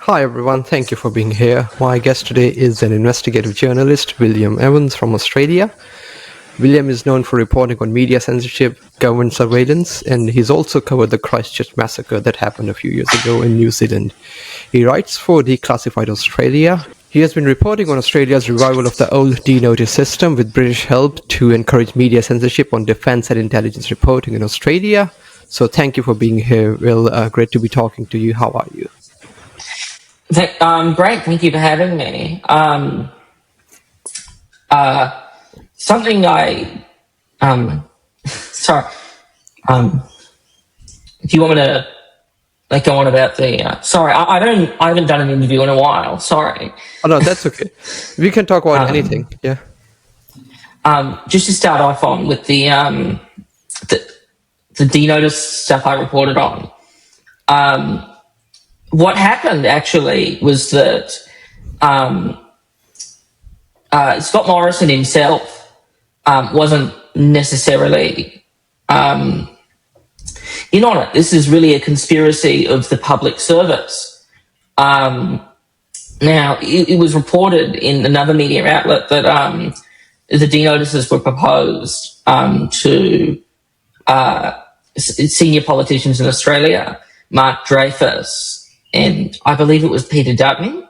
Hi everyone, thank you for being here. My guest today is an investigative journalist, William Evans from Australia. William is known for reporting on media censorship, government surveillance, and he's also covered the Christchurch massacre that happened a few years ago in New Zealand. He writes for Declassified Australia. He has been reporting on Australia's revival of the old D-Notice system with British help to encourage media censorship on defence and intelligence reporting in Australia. So thank you for being here, Will. Great to be talking to you. How are you? Great, thank you for having me. Something I, sorry, if you want me to go on about the, sorry, I haven't done an interview in a while, sorry. Oh no, that's okay. We can talk about anything, yeah. Just to start off on with the D-Notice stuff I reported on. What happened actually was that Scott Morrison himself wasn't necessarily in on it. This is really a conspiracy of the public service. Now, it was reported in another media outlet that the D-notices were proposed to senior politicians in Australia, Mark Dreyfus, and I believe it was Peter Dutton,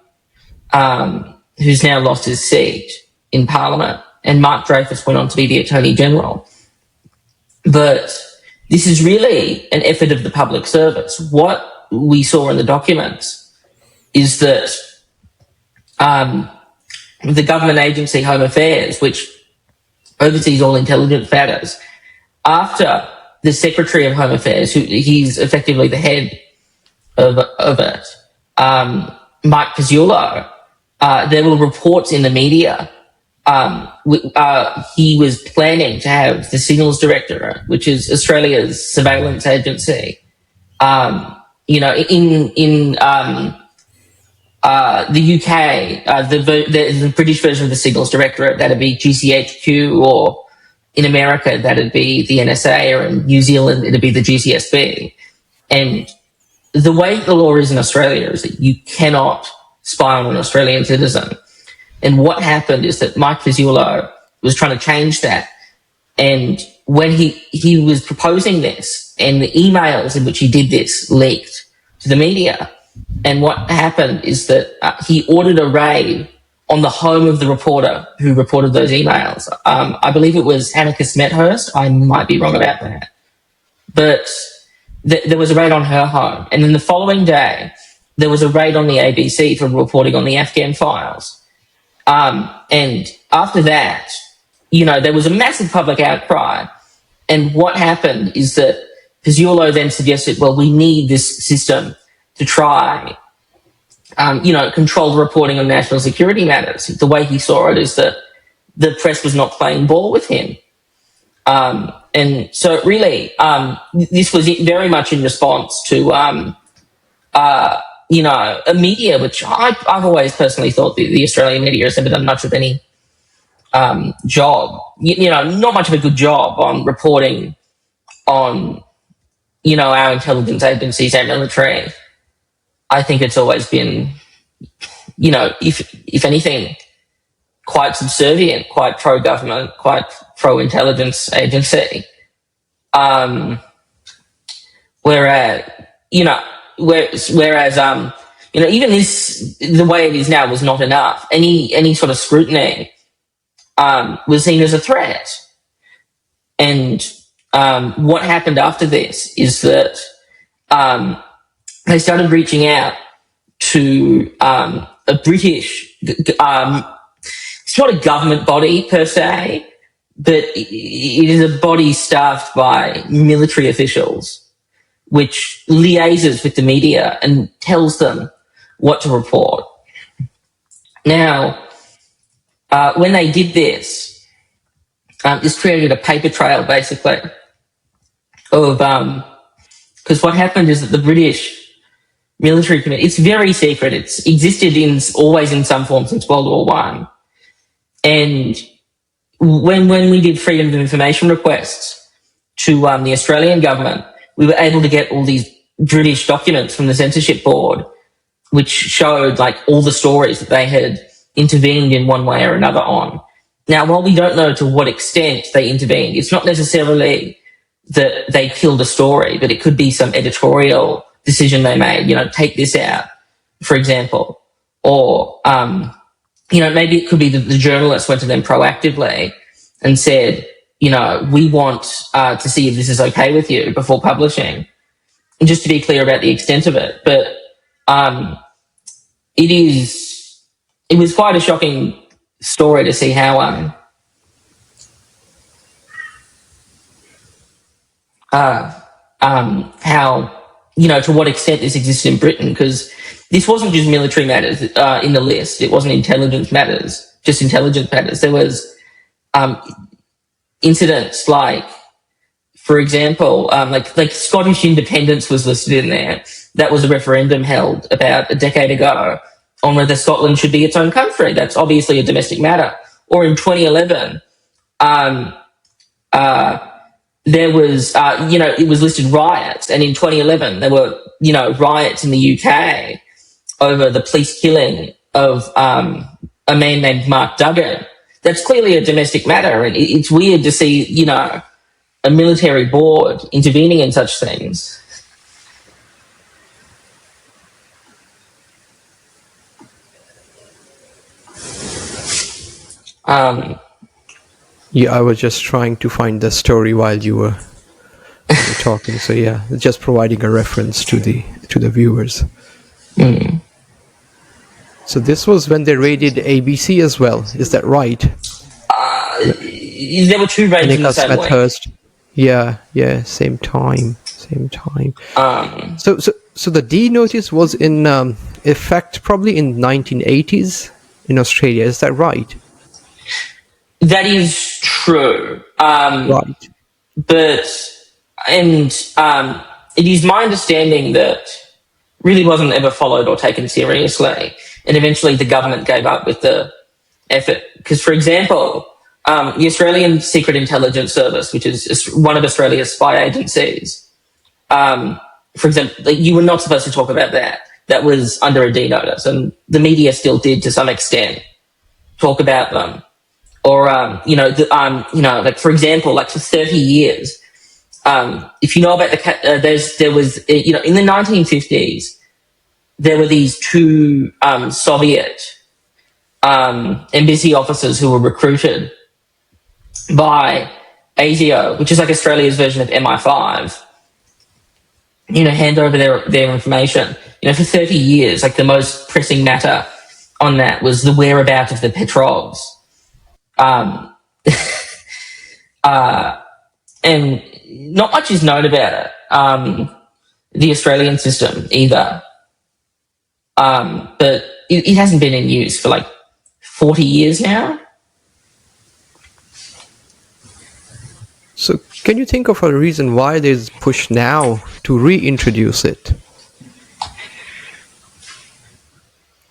who's now lost his seat in Parliament, and Mark Dreyfus went on to be the Attorney General. But this is really an effort of the public service. What we saw in the documents is that the government agency Home Affairs, which oversees all intelligence matters, after the Secretary of Home Affairs, he's effectively the head of it, Mike Pizzullo, there were reports in the media. He was planning to have the Signals Directorate, which is Australia's surveillance agency, in the UK, the British version of the Signals Directorate, that'd be GCHQ, or in America, that'd be the NSA, or in New Zealand, it'd be the GCSB. And the way the law is in Australia is that you cannot spy on an Australian citizen. And what happened is that Mike Pizzullo was trying to change that. And when he was proposing this, and the emails in which he did this leaked to the media, and what happened is that he ordered a raid on the home of the reporter who reported those emails. I believe it was Hanneke Smethurst. I might be wrong about that. But there was a raid on her home. And then the following day, there was a raid on the ABC for reporting on the Afghan files. And after that, there was a massive public outcry. And what happened is that Pizzullo then suggested, well, we need this system to try, control the reporting on national security matters. The way he saw it is that the press was not playing ball with him. And so really, this was very much in response to, a media, which I've always personally thought the Australian media has never done much of any job, not much of a good job on reporting on, our intelligence agencies and military. I think it's always been, if anything, quite subservient, quite pro-government, quite pro-intelligence agency. Whereas even this, the way it is now, was not enough. Any sort of scrutiny was seen as a threat. And what happened after this is that they started reaching out to a British, it's not a government body per se, but it is a body staffed by military officials, which liaises with the media and tells them what to report. Now, when they did this, this created a paper trail, basically, of, because what happened is that the British military committee, it's very secret, it's existed always in some form since World War I. And when we did freedom of information requests to the Australian government, we were able to get all these British documents from the censorship board which showed like all the stories that they had intervened in one way or another on. Now, while we don't know to what extent they intervened, it's not necessarily that they killed a story, but it could be some editorial decision they made, take this out, for example. Or, maybe it could be that the journalists went to them proactively and said, we want to see if this is okay with you before publishing. And just to be clear about the extent of it. But it was quite a shocking story to see how to what extent this existed in Britain, because this wasn't just military matters in the list. It wasn't intelligence matters. There was incidents like, for example, like Scottish independence was listed in there. That was a referendum held about a decade ago on whether Scotland should be its own country. That's obviously a domestic matter. Or in 2011, there was, it was listed riots. And in 2011, there were, riots in the UK over the police killing of a man named Mark Duggan. That's clearly a domestic matter. And it's weird to see, a military board intervening in such things. Yeah, I was just trying to find the story while you were talking. So yeah, just providing a reference to the viewers. Mm. So this was when they raided ABC as well. Is that right? There were two raids in the same week. Yeah, same time. So the D notice was in effect probably in 1980s in Australia. Is that right? That is true. Right. But it is my understanding that really wasn't ever followed or taken seriously, and eventually the government gave up with the effort. Because, for example, the Australian Secret Intelligence Service, which is one of Australia's spy agencies, for example, you were not supposed to talk about that. That was under a D notice, and the media still did to some extent talk about them. Or, like, for example, like for 30 years, if you know about there was, in the 1950s, there were these two Soviet embassy officers who were recruited by ASIO, which is like Australia's version of MI5, hand over their information. For 30 years, like the most pressing matter on that was the whereabouts of the Petrovs. And not much is known about it, the Australian system either. But it hasn't been in use for like 40 years now. So can you think of a reason why there's push now to reintroduce it?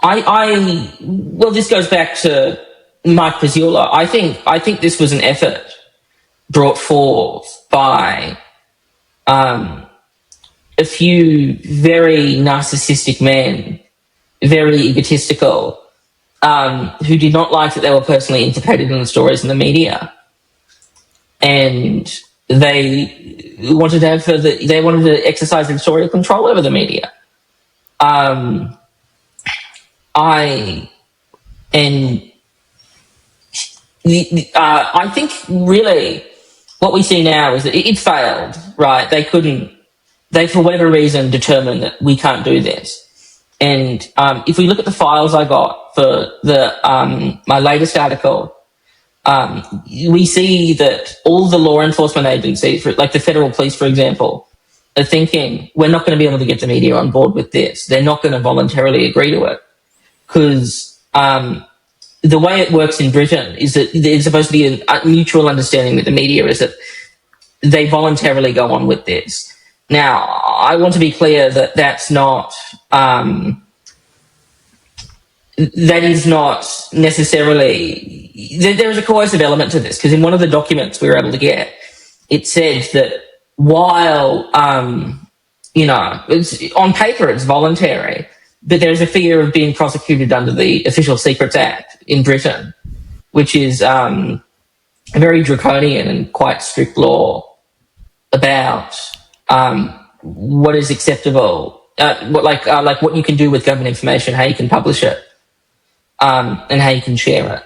Well, this goes back to Mike Pizzula. I think this was an effort brought forth by a few very narcissistic men, very egotistical, who did not like that they were personally implicated in the stories in the media, and they wanted to exercise editorial control over the media. I think really what we see now is that it failed, right? They for whatever reason determined that we can't do this. And if we look at the files I got for my latest article, we see that all the law enforcement agencies, like the federal police, for example, are thinking, we're not going to be able to get the media on board with this. They're not going to voluntarily agree to it. Because the way it works in Britain is that there's supposed to be a mutual understanding with the media is that they voluntarily go on with this. Now, I want to be clear that that's not that is not necessarily... There is a coercive element to this, because in one of the documents we were able to get, it said that while, it's, on paper it's voluntary, but there's a fear of being prosecuted under the Official Secrets Act in Britain, which is a very draconian and quite strict law about what is acceptable, what you can do with government information, how you can publish it, and how you can share it.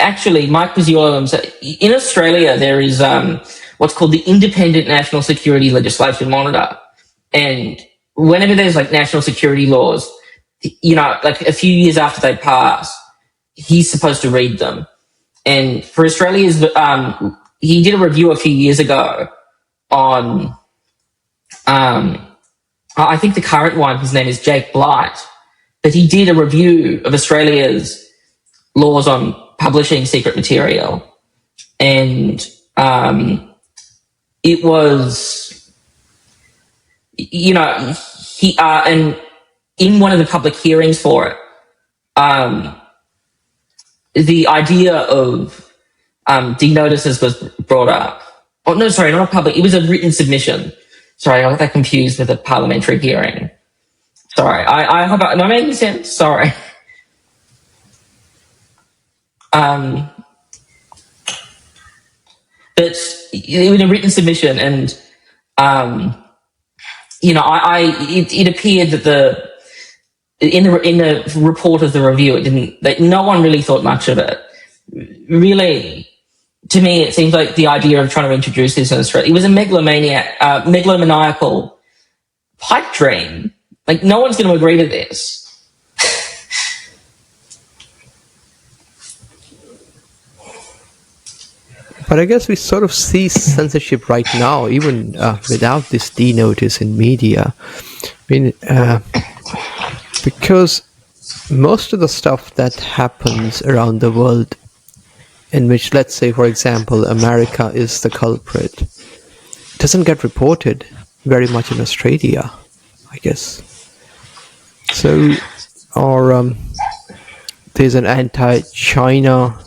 Actually, Mike Pizziolo, in Australia, there is what's called the Independent National Security Legislation Monitor. And whenever there's like national security laws, like a few years after they pass, he's supposed to read them. And for Australia's, he did a review a few years ago on, I think the current one, his name is Jake Blight, but he did a review of Australia's laws on publishing secret material. And it was, he, and in one of the public hearings for it, the idea of de-notices was brought up. Oh, no, sorry, not a public, it was a written submission. Sorry, I got that confused with a parliamentary hearing. Sorry, I hope am I making sense? Sorry. But it was a written submission, and it appeared that in the report of the review, no one really thought much of it. Really, to me, it seems like the idea of trying to introduce this in Australia, it was a megalomaniacal pipe dream. Like, no one's going to agree to this. But I guess we sort of see censorship right now, even without this de-notice in media. I mean, because most of the stuff that happens around the world, in which, let's say, for example, America is the culprit, doesn't get reported very much in Australia, I guess. So, or there's an anti-China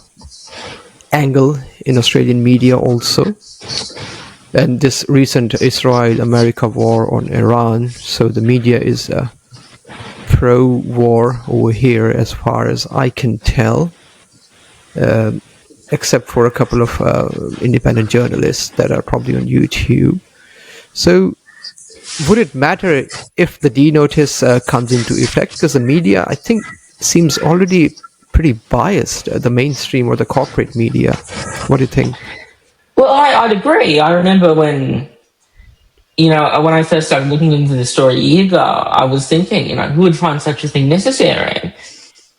angle in Australian media also, and this recent Israel-America war on Iran, so the media is pro-war over here as far as I can tell, except for a couple of independent journalists that are probably on YouTube. So would it matter if the de-notice comes into effect? Because the media, I think, seems already pretty biased, the mainstream or the corporate media. What do you think? Well, I'd agree. I remember when I first started looking into the story a year ago, I was thinking, who would find such a thing necessary?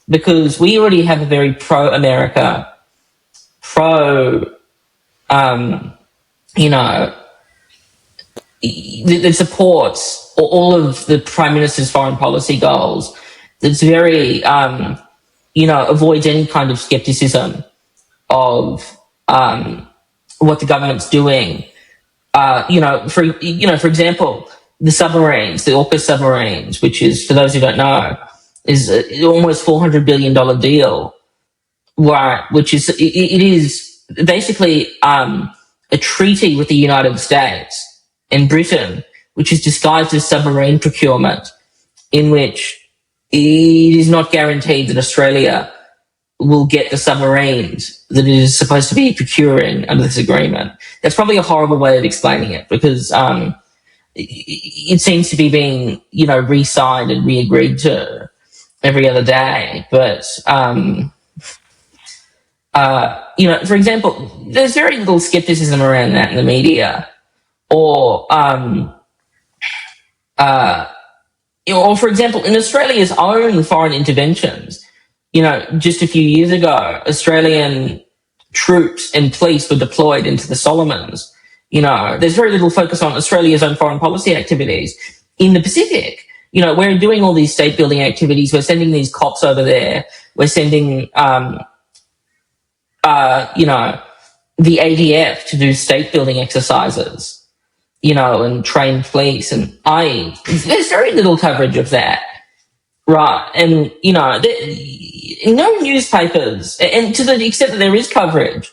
Because we already have a very pro-America, that supports all of the Prime Minister's foreign policy goals. That's very, avoids any kind of skepticism of what the government's doing. For example, the submarines, the AUKUS submarines, which is, for those who don't know, is almost $400 billion deal, which is, it is basically a treaty with the United States and Britain, which is disguised as submarine procurement, in which it is not guaranteed that Australia will get the submarines that it is supposed to be procuring under this agreement. That's probably a horrible way of explaining it, because it seems to be being, re-signed and re-agreed to every other day. But, for example, there's very little skepticism around that in the media. Or for example, in Australia's own foreign interventions, just a few years ago, Australian troops and police were deployed into the Solomons. There's very little focus on Australia's own foreign policy activities. In the Pacific, we're doing all these state building activities. We're sending these cops over there. We're sending, the ADF to do state building exercises, and train police. And there's very little coverage of that. Right. And, no newspapers, and to the extent that there is coverage,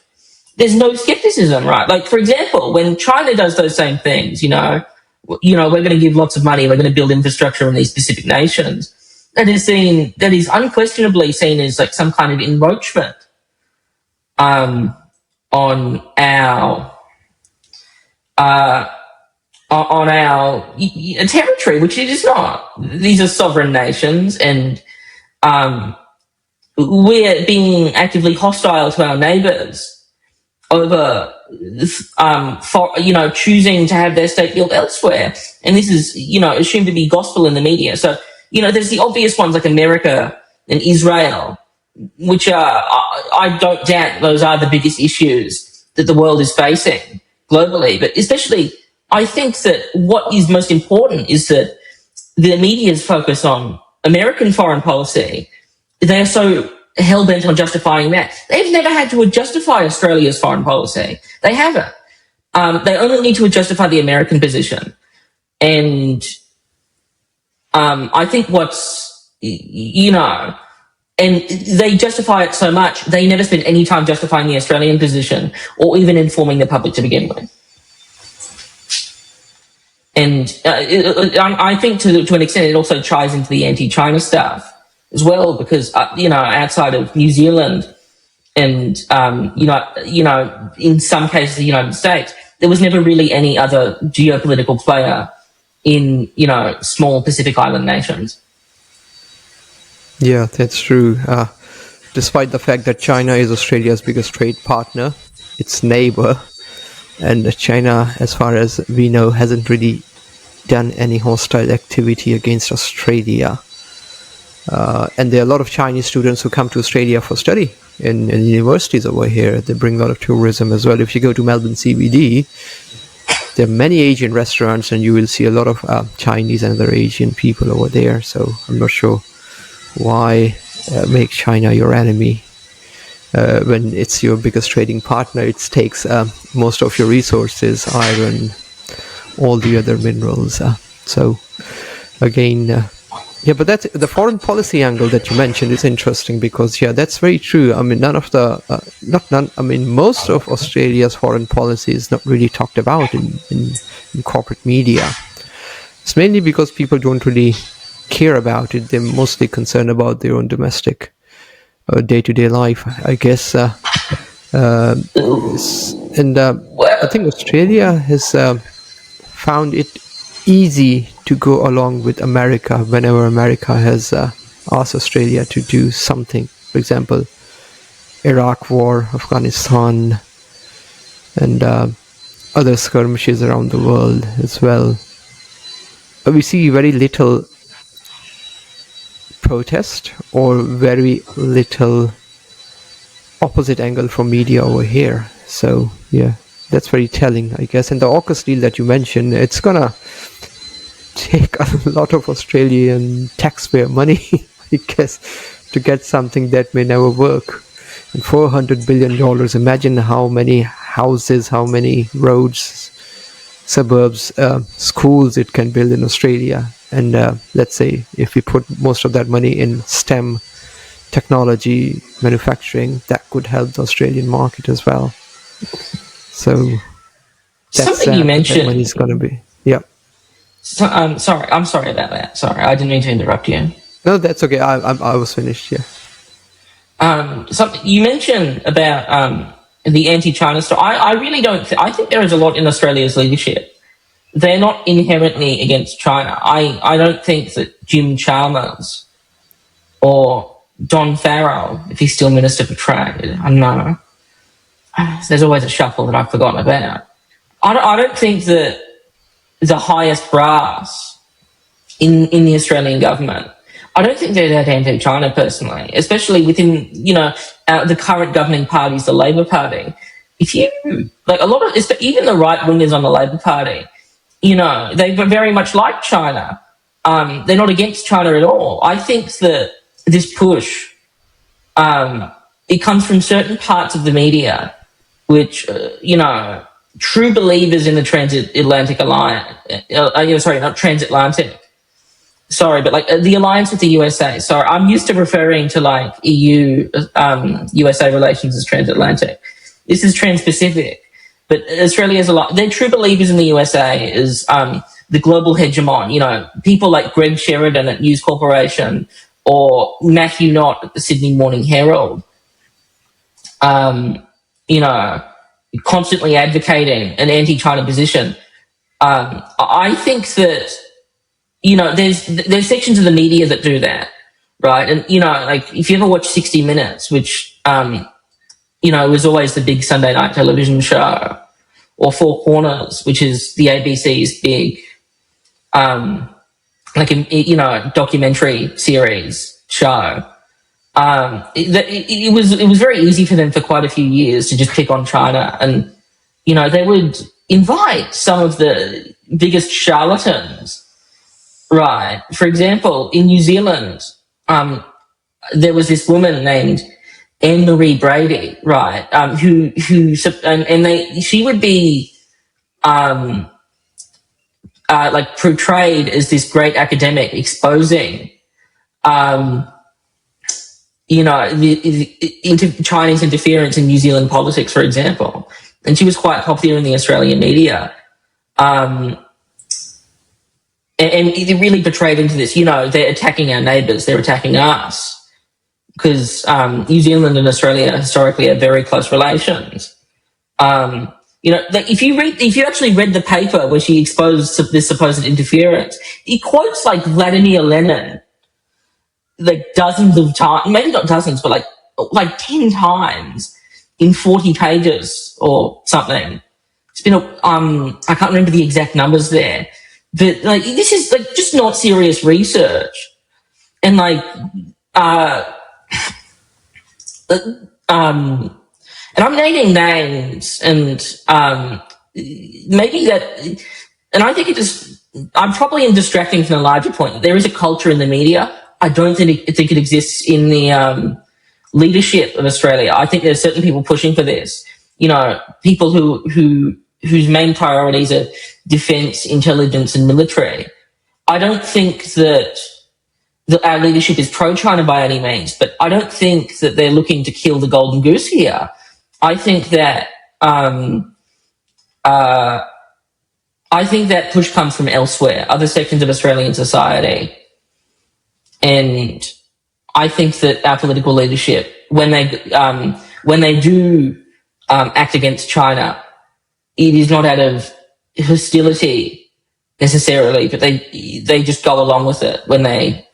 there's no skepticism, right? Like, for example, when China does those same things, we're going to give lots of money, we're going to build infrastructure in these specific nations, that is unquestionably seen as like some kind of encroachment on our territory, which it is not. These are sovereign nations, and we're being actively hostile to our neighbours over, choosing to have their state built elsewhere. And this is, assumed to be gospel in the media. So, there's the obvious ones like America and Israel, which are, I don't doubt those are the biggest issues that the world is facing globally. But especially, I think that what is most important is that the media's focus on American foreign policy. They are so hell-bent on justifying that. They've never had to justify Australia's foreign policy. They haven't. They only need to justify the American position. And I think and they justify it so much, they never spend any time justifying the Australian position or even informing the public to begin with. And I think to an extent it also ties into the anti-China stuff as well, because, outside of New Zealand and, in some cases the United States, there was never really any other geopolitical player in, small Pacific Island nations. Yeah, that's true. Despite the fact that China is Australia's biggest trade partner, its neighbor, and China, as far as we know, hasn't really done any hostile activity against Australia. And there are a lot of Chinese students who come to Australia for study in universities over here. They bring a lot of tourism as well. If you go to Melbourne CBD, there are many Asian restaurants, and you will see a lot of Chinese and other Asian people over there. So I'm not sure why make China your enemy when it's your biggest trading partner. It takes most of your resources, iron, all the other minerals. So again, but that's the foreign policy angle that you mentioned is interesting, because that's very true. I mean, most of Australia's foreign policy is not really talked about in corporate media. It's mainly because people don't really care about it. They're mostly concerned about their own domestic day-to-day life, I guess. I think Australia has found it easy to go along with America whenever America has asked Australia to do something. For example, Iraq War, Afghanistan, and other skirmishes around the world as well. We see very little protest or very little opposite angle from media over here. So that's very telling, I guess. And the AUKUS deal that you mentioned, it's gonna take a lot of Australian taxpayer money, I guess, to get something that may never work. And $400 billion, imagine how many houses, how many roads, suburbs, schools it can build in Australia. And let's say if we put most of that money in STEM technology manufacturing, that could help the Australian market as well. So that's something you mentioned. That money's going to be, So, I'm sorry about that. Sorry, I didn't mean to interrupt you. No, that's okay. I was finished. Something you mentioned about the anti-China stuff. I really don't. I think there is a lot in Australia's leadership. They're not inherently against China. I don't think that Jim Chalmers or Don Farrell, if he's still Minister for Trade, I don't know. There's always a shuffle that I've forgotten about. I don't think that the highest brass in the Australian government, I don't think they're that anti-China personally, especially within, the current governing parties, the Labor Party. If you, like a lot of, even the right-wingers on the Labor Party, they very much like China. They're not against China at all. I think that this push, it comes from certain parts of the media, which, true believers in the transatlantic alliance, not transatlantic, sorry, but like the alliance with the USA. Sorry, I'm used to referring to like EU USA relations as transatlantic. This is trans-Pacific, but Australia is a lot. They're true believers in the USA as the global hegemon. You know, people like Greg Sheridan at News Corporation or Matthew Knott at the Sydney Morning Herald. You know, constantly advocating an anti-China position. I think that, you know, there's sections of the media that do that, right? And, you know, like if you ever watch 60 Minutes, which, you know, was always the big Sunday night television show, or Four Corners, which is the ABC's big, like, you know, documentary series show. It was very easy for them for quite a few years to just pick on China, and you know they would invite some of the biggest charlatans. Right, for example, in New Zealand, there was this woman named Anne Marie Brady, right, who she would be like portrayed as this great academic exposing. You know, the Chinese interference in New Zealand politics, for example. And she was quite popular in the Australian media. And it really portrayed into this, you know, they're attacking our neighbours, they're attacking us. Because New Zealand and Australia historically have very close relations. You know, like if you actually read the paper where she exposed this supposed interference, it quotes like Vladimir Lenin like dozens of times, maybe not dozens, but like 10 times in 40 pages or something. It's been I can't remember the exact numbers there, but like this is like just not serious research. And like and I'm naming names, and maybe that, and I think I'm probably distracting from the larger point. There is a culture in the media. I don't think it exists in the leadership of Australia. I think there's certain people pushing for this. You know, people whose main priorities are defence, intelligence, and military. I don't think that our leadership is pro-China by any means, but I don't think that they're looking to kill the golden goose here. I think that push comes from elsewhere, other sections of Australian society. And I think that our political leadership, when they do act against China, it is not out of hostility necessarily, but they just go along with it when they,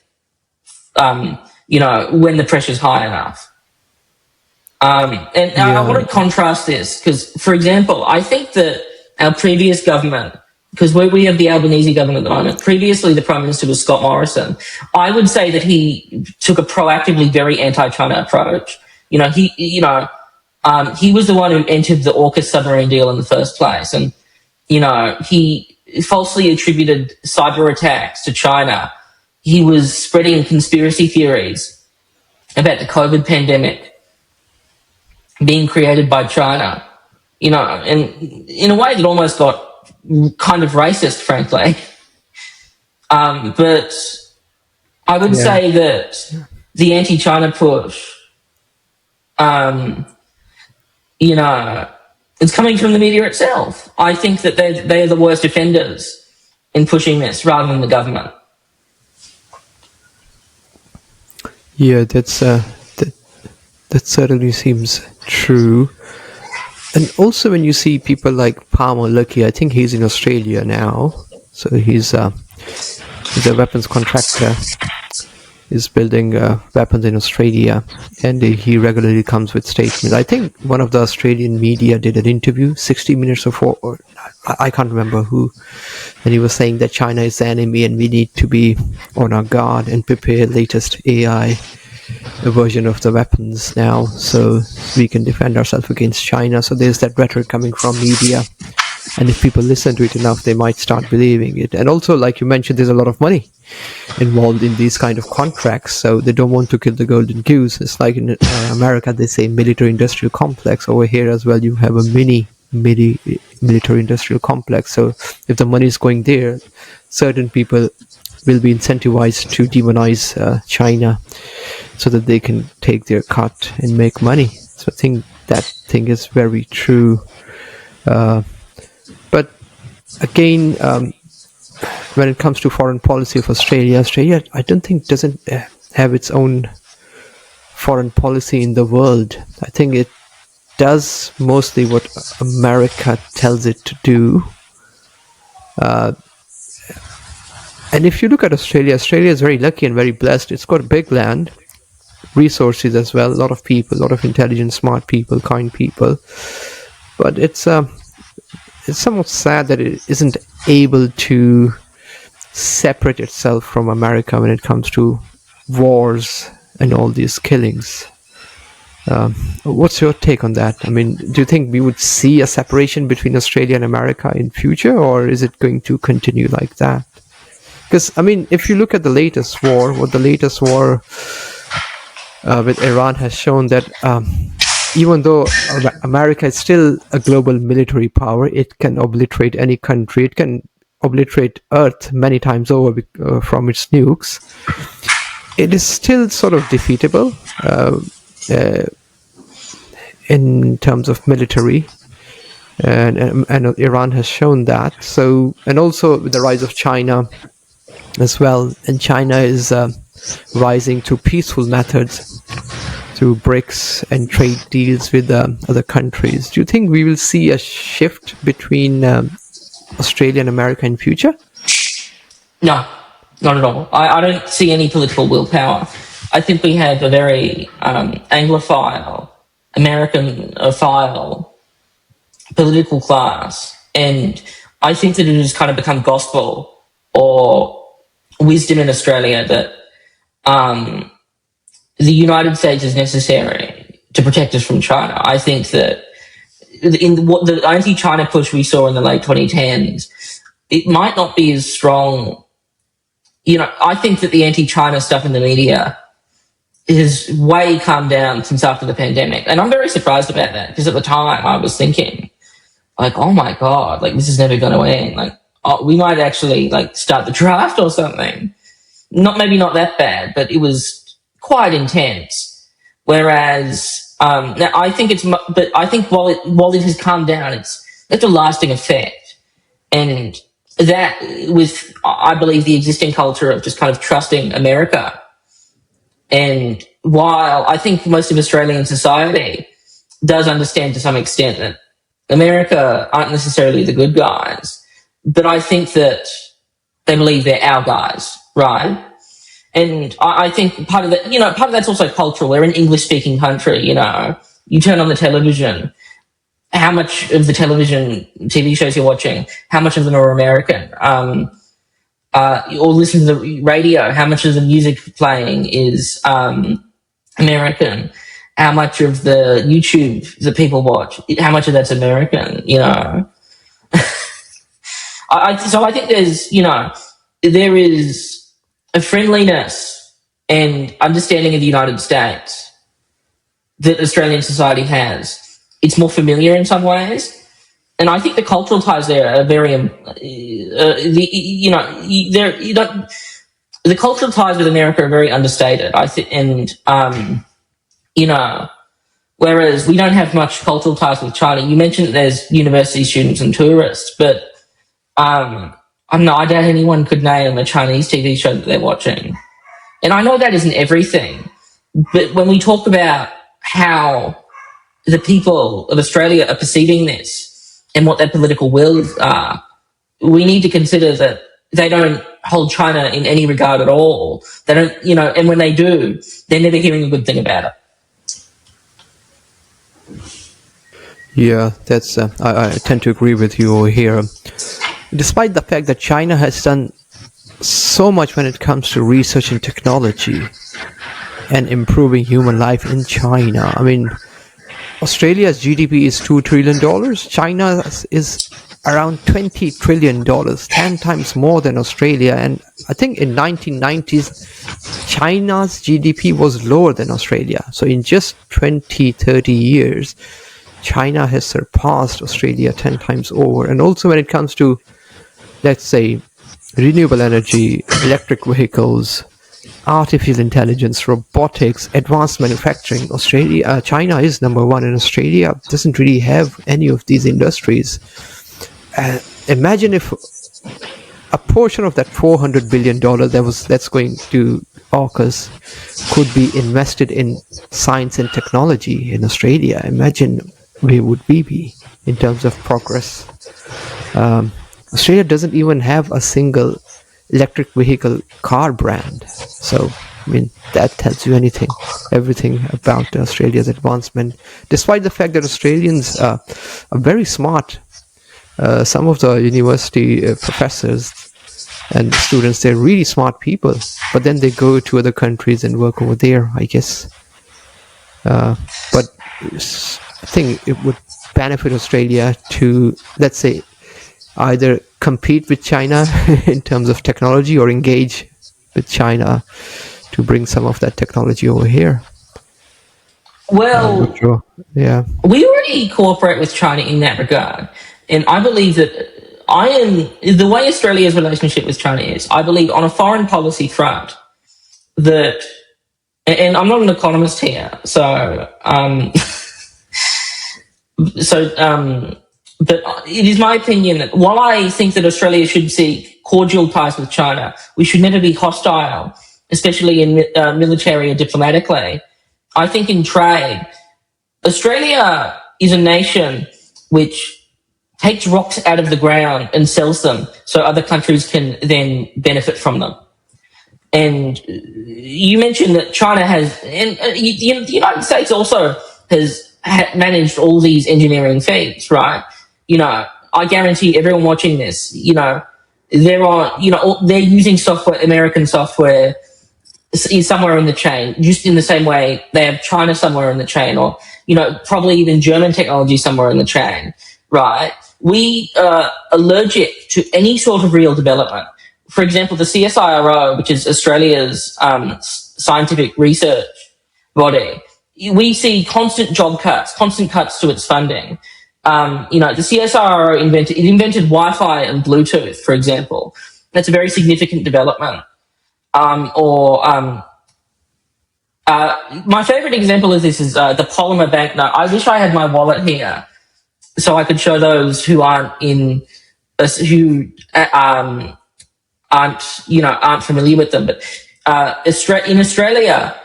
you know, when the pressure's high enough. I want to contrast this because, for example, I think that our previous government, because we have the Albanese government at the moment. Previously, the Prime Minister was Scott Morrison. I would say that he took a proactively very anti-China approach. You know, he was the one who entered the AUKUS submarine deal in the first place. And, you know, he falsely attributed cyber attacks to China. He was spreading conspiracy theories about the COVID pandemic being created by China, you know, and in a way that almost got kind of racist, frankly. But I would say that the anti-China push, you know, it's coming from the media itself. I think that they are the worst offenders in pushing this rather than the government. Yeah, that certainly seems true. And also when you see people like Palmer Luckey, I think he's in Australia now. So he's a weapons contractor. He's building weapons in Australia. And he regularly comes with statements. I think one of the Australian media did an interview, 60 minutes or I can't remember who. And he was saying that China is the enemy and we need to be on our guard and prepare latest AI version of the weapons now so we can defend ourselves against China. So there's that rhetoric coming from media, and if people listen to it enough they might start believing it. And also, like you mentioned, there's a lot of money involved in these kind of contracts, so they don't want to kill the golden goose. It's like in America they say military industrial complex. Over here as well you have a mini military industrial complex. So if the money is going there, certain people will be incentivized to demonize China so that they can take their cut and make money. So I think that thing is very true. But again, when it comes to foreign policy of Australia, I don't think doesn't have its own foreign policy in the world. I think it does mostly what America tells it to do. And if you look at Australia is very lucky and very blessed. It's got big land, resources as well, a lot of people, a lot of intelligent, smart people, kind people. But it's somewhat sad that it isn't able to separate itself from America when it comes to wars and all these killings. What's your take on that? I mean, do you think we would see a separation between Australia and America in future, or is it going to continue like that? Because, I mean, if you look at the latest war, with Iran has shown that even though America is still a global military power, it can obliterate any country. It can obliterate Earth many times over from its nukes. It is still sort of defeatable in terms of military, and Iran has shown that. So, and also with the rise of China as well, and China is rising to peaceful methods through BRICS and trade deals with other countries. Do you think we will see a shift between Australia and America in future? No, not at all. I don't see any political willpower. I think we have a very Anglophile, American-phile political class, and I think that it has kind of become gospel or wisdom in Australia that the United States is necessary to protect us from China. I think that in what the anti-China push we saw in the late 2010s, it might not be as strong. You know, I think that the anti-China stuff in the media has way calmed down since after the pandemic. And I'm very surprised about that, because at the time I was thinking, like, oh my God, like, this is never going to end. Like, oh, we might actually, like, start the draft or something. Maybe not that bad, but it was quite intense. Whereas, now I think I think while it has calmed down, it's a lasting effect. And that, with, I believe, the existing culture of just kind of trusting America. And while I think most of Australian society does understand to some extent that America aren't necessarily the good guys, but I think that they believe they're our guys, right? And I think part of that's also cultural. We're an English-speaking country, you know. You turn on the television, how much of the television TV shows you're watching, how much of them are American? Or listen to the radio, how much of the music playing is American? How much of the YouTube that people watch, how much of that's American, you know? So I think there is a friendliness and understanding of the United States that Australian society has. It's more familiar in some ways. And I think the cultural ties there are very, the cultural ties with America are very understated. I think, and, whereas we don't have much cultural ties with China. You mentioned that there's university students and tourists, but, I doubt anyone could name a Chinese TV show that they're watching. And I know that isn't everything, but when we talk about how the people of Australia are perceiving this and what their political wills are, we need to consider that they don't hold China in any regard at all. They don't, and when they do, they're never hearing a good thing about it. Yeah, that's I tend to agree with you over here. Despite the fact that China has done so much when it comes to research and technology and improving human life in China. I mean, Australia's GDP is $2 trillion. China's is around $20 trillion, 10 times more than Australia. And I think in 1990s, China's GDP was lower than Australia. So in just 20, 30 years, China has surpassed Australia 10 times over. And also when it comes to, let's say, renewable energy, electric vehicles, artificial intelligence, robotics, advanced manufacturing. China is number one, and Australia doesn't really have any of these industries. Imagine if a portion of that $400 billion that's going to AUKUS could be invested in science and technology in Australia. Imagine where would we be in terms of progress. Australia doesn't even have a single electric vehicle car brand. So, I mean, that tells you everything about Australia's advancement, despite the fact that Australians are very smart. Some of the university professors and students, they're really smart people, but then they go to other countries and work over there, I guess. But I think it would benefit Australia to, let's say, either compete with China in terms of technology or engage with China to bring some of that technology over here. Well, yeah, we already cooperate with China in that regard. And I believe that the way Australia's relationship with China is, I believe on a foreign policy front that, and I'm not an economist here, but it is my opinion that while I think that Australia should seek cordial ties with China, we should never be hostile, especially in military or diplomatically. I think in trade, Australia is a nation which takes rocks out of the ground and sells them so other countries can then benefit from them. And you mentioned that China has, and the United States also has managed all these engineering feats, right? I guarantee everyone watching this, they're using software, American software, is somewhere in the chain, just in the same way they have China somewhere in the chain, or, probably even German technology somewhere in the chain, right? We are allergic to any sort of real development. For example, the CSIRO, which is Australia's scientific research body, we see constant job cuts, constant cuts to its funding. The CSIRO invented Wi-Fi and Bluetooth, for example. That's a very significant development. My favorite example of this is the polymer banknote. I wish I had my wallet here so I could show those who aren't familiar with them. But in Australia,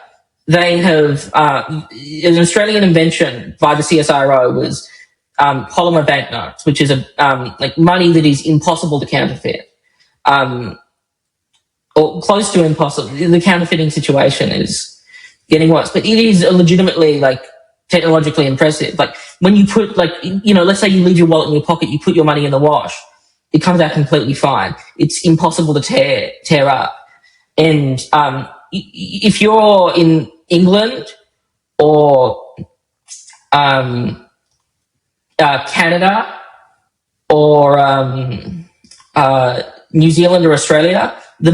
they have an Australian invention by the CSIRO was polymer banknotes, which is like money that is impossible to counterfeit, or close to impossible. The counterfeiting situation is getting worse, but it is legitimately technologically impressive. Like when you put let's say you leave your wallet in your pocket, you put your money in the wash, it comes out completely fine. It's impossible to tear up. And if you're in England or Canada or New Zealand or Australia, the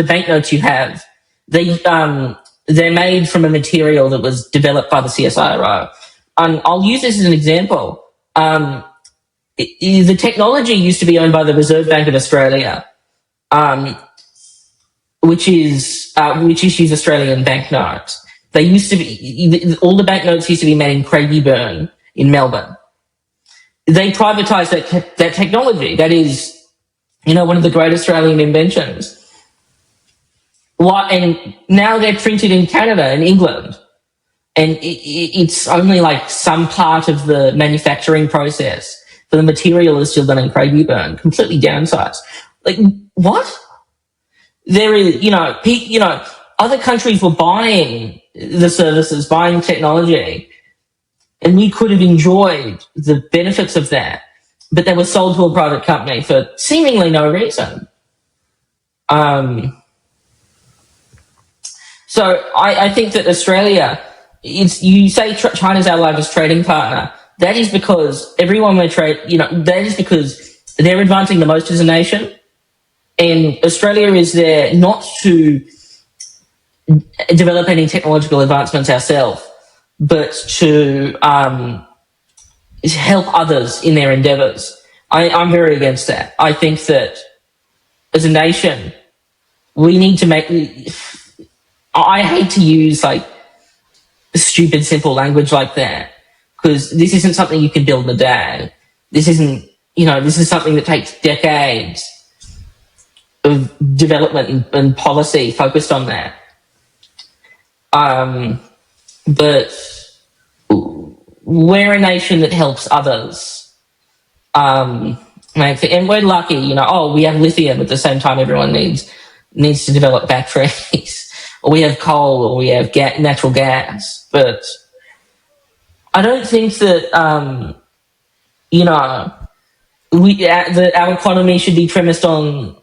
banknotes you have, they're made from a material that was developed by the CSIRO. I'll use this as an example. The technology used to be owned by the Reserve Bank of Australia, which issues Australian banknotes. They used to be, all the banknotes used to be made in Craigieburn in Melbourne. They privatised that technology. That is, one of the great Australian inventions. And now they're printed in Canada and England. And it's only some part of the manufacturing process, but the material is still done in Craigieburn, completely downsized. What? There is, other countries were buying the services, buying technology, and we could have enjoyed the benefits of that, but they were sold to a private company for seemingly no reason. So I think that Australia, you say China's our largest trading partner. That is because everyone we trade, that is because they're advancing the most as a nation. And Australia is there not to develop any technological advancements ourselves, but to help others in their endeavours. I'm very against that. I think that as a nation, we need to make. I hate to use like stupid, simple language like that, because this isn't something you can build in a day. This isn't, this is something that takes decades of development and policy focused on that. But we're a nation that helps others. And we're lucky, we have lithium at the same time everyone needs to develop batteries. Or we have coal, or we have natural gas. But I don't think that, that our economy should be premised on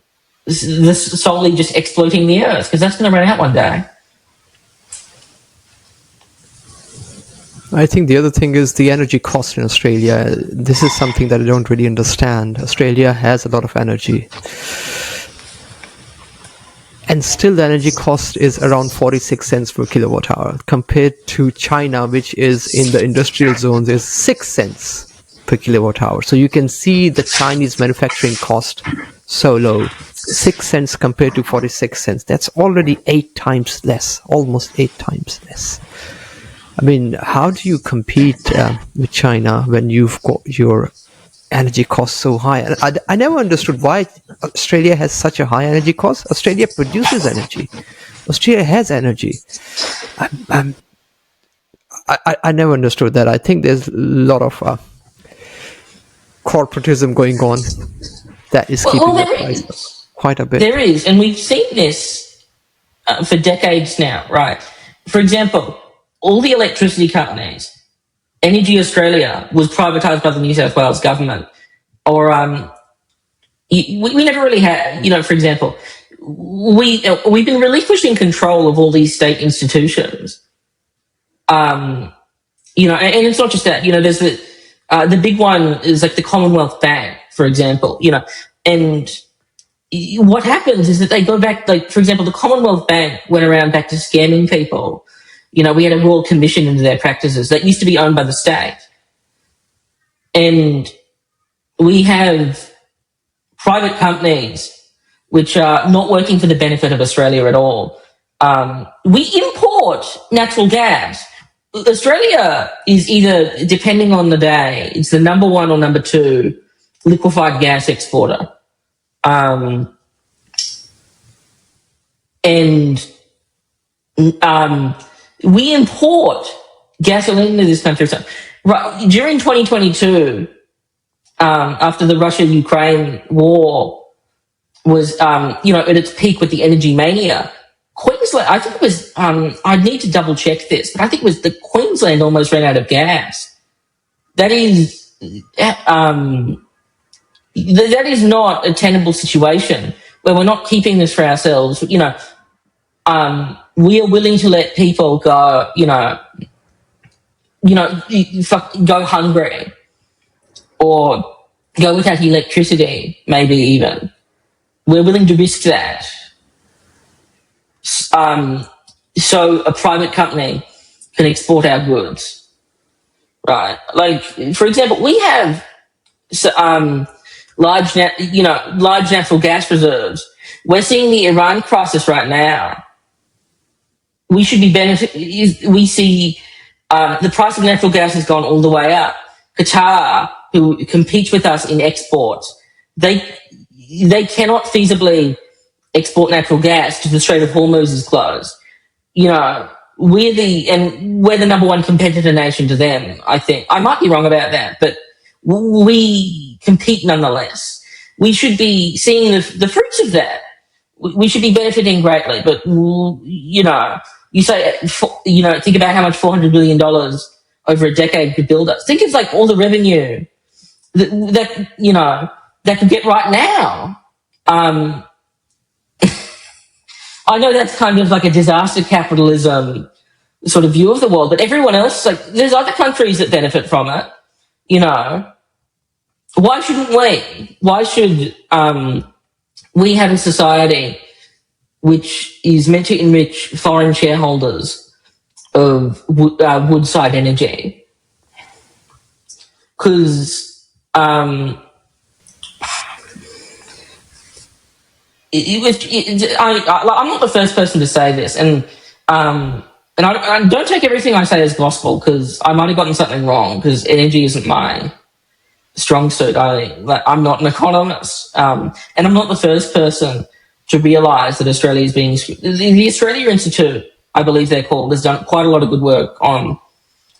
this solely just exploiting the earth, because that's going to run out one day. I think the other thing is the energy cost in Australia. This is something that I don't really understand. Australia has a lot of energy. And still the energy cost is around 46 cents per kilowatt hour, compared to China, which is in the industrial zones, is 6 cents per kilowatt hour. So you can see the Chinese manufacturing cost so low. 6 cents compared to 46 cents. That's already 8 times less, almost 8 times less. I mean, how do you compete with China when you've got your energy costs so high? I never understood why Australia has such a high energy cost. Australia produces energy. Australia has energy. I never understood that. I think there's a lot of corporatism going on that is keeping the price up quite a bit. There is, and we've seen this for decades now, right? For example, all the electricity companies, Energy Australia was privatised by the New South Wales government, or we never really had, for example, we've been relinquishing control of all these state institutions, and it's not just that, there's the big one is like the Commonwealth Bank, for example, and what happens is that they go back, like, for example, the Commonwealth Bank went around back to scamming people. We had a Royal Commission into their practices that used to be owned by the state. And we have private companies which are not working for the benefit of Australia at all. We import natural gas. Australia is either, depending on the day, it's the number 1 or number 2 liquefied gas exporter. We import gasoline into this country. So, right, during 2022, after the Russia-Ukraine war was, at its peak with the energy mania, Queensland, I think it was, I'd need to double check this, but I think it was the Queensland almost ran out of gas. That is not a tenable situation where we're not keeping this for ourselves. We are willing to let people go, go hungry or go without electricity, maybe even. We're willing to risk that. So a private company can export our goods, right? Like, for example, we have large natural gas reserves. We're seeing the Iran crisis right now. We should be we see the price of natural gas has gone all the way up. Qatar, who competes with us in exports, they cannot feasibly export natural gas because the Strait of Hormuz is closed. We're the number 1 competitor nation to them, I think. I might be wrong about that, but we compete nonetheless. We should be seeing the fruits of that. We should be benefiting greatly, but, you say, think about how much $400 billion over a decade could build us. Think of like all the revenue that could get right now. I know that's kind of like a disaster capitalism sort of view of the world, but everyone else, like, there's other countries that benefit from it. Why shouldn't we? Why should we have a society which is meant to enrich foreign shareholders of Woodside Energy? Because I'm not the first person to say this, and I don't take everything I say as gospel, because I might have gotten something wrong, because energy isn't my strong suit. I'm not an economist, and I'm not the first person to realise that Australia is being... The Australia Institute, I believe they're called, has done quite a lot of good work on,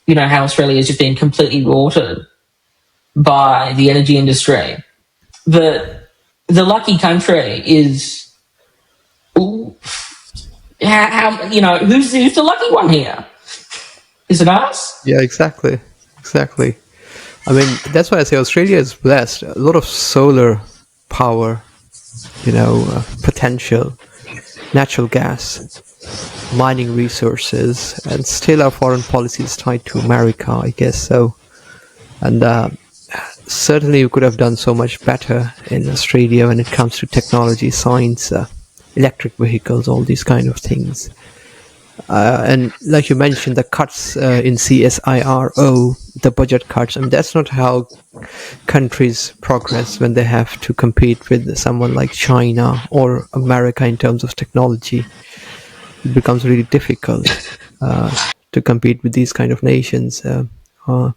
how Australia has just been completely rorted by the energy industry. But the lucky country is... who's the lucky one here? Is it us? Yeah, exactly. I mean, that's why I say Australia is blessed. A lot of solar power, potential, natural gas, mining resources, and still our foreign policy is tied to America, I guess so. And certainly we could have done so much better in Australia when it comes to technology, science, electric vehicles, all these kind of things. And like you mentioned, the cuts in CSIRO, the budget cuts, and that's not how countries progress when they have to compete with someone like China or America in terms of technology. It becomes really difficult to compete with these kind of nations. I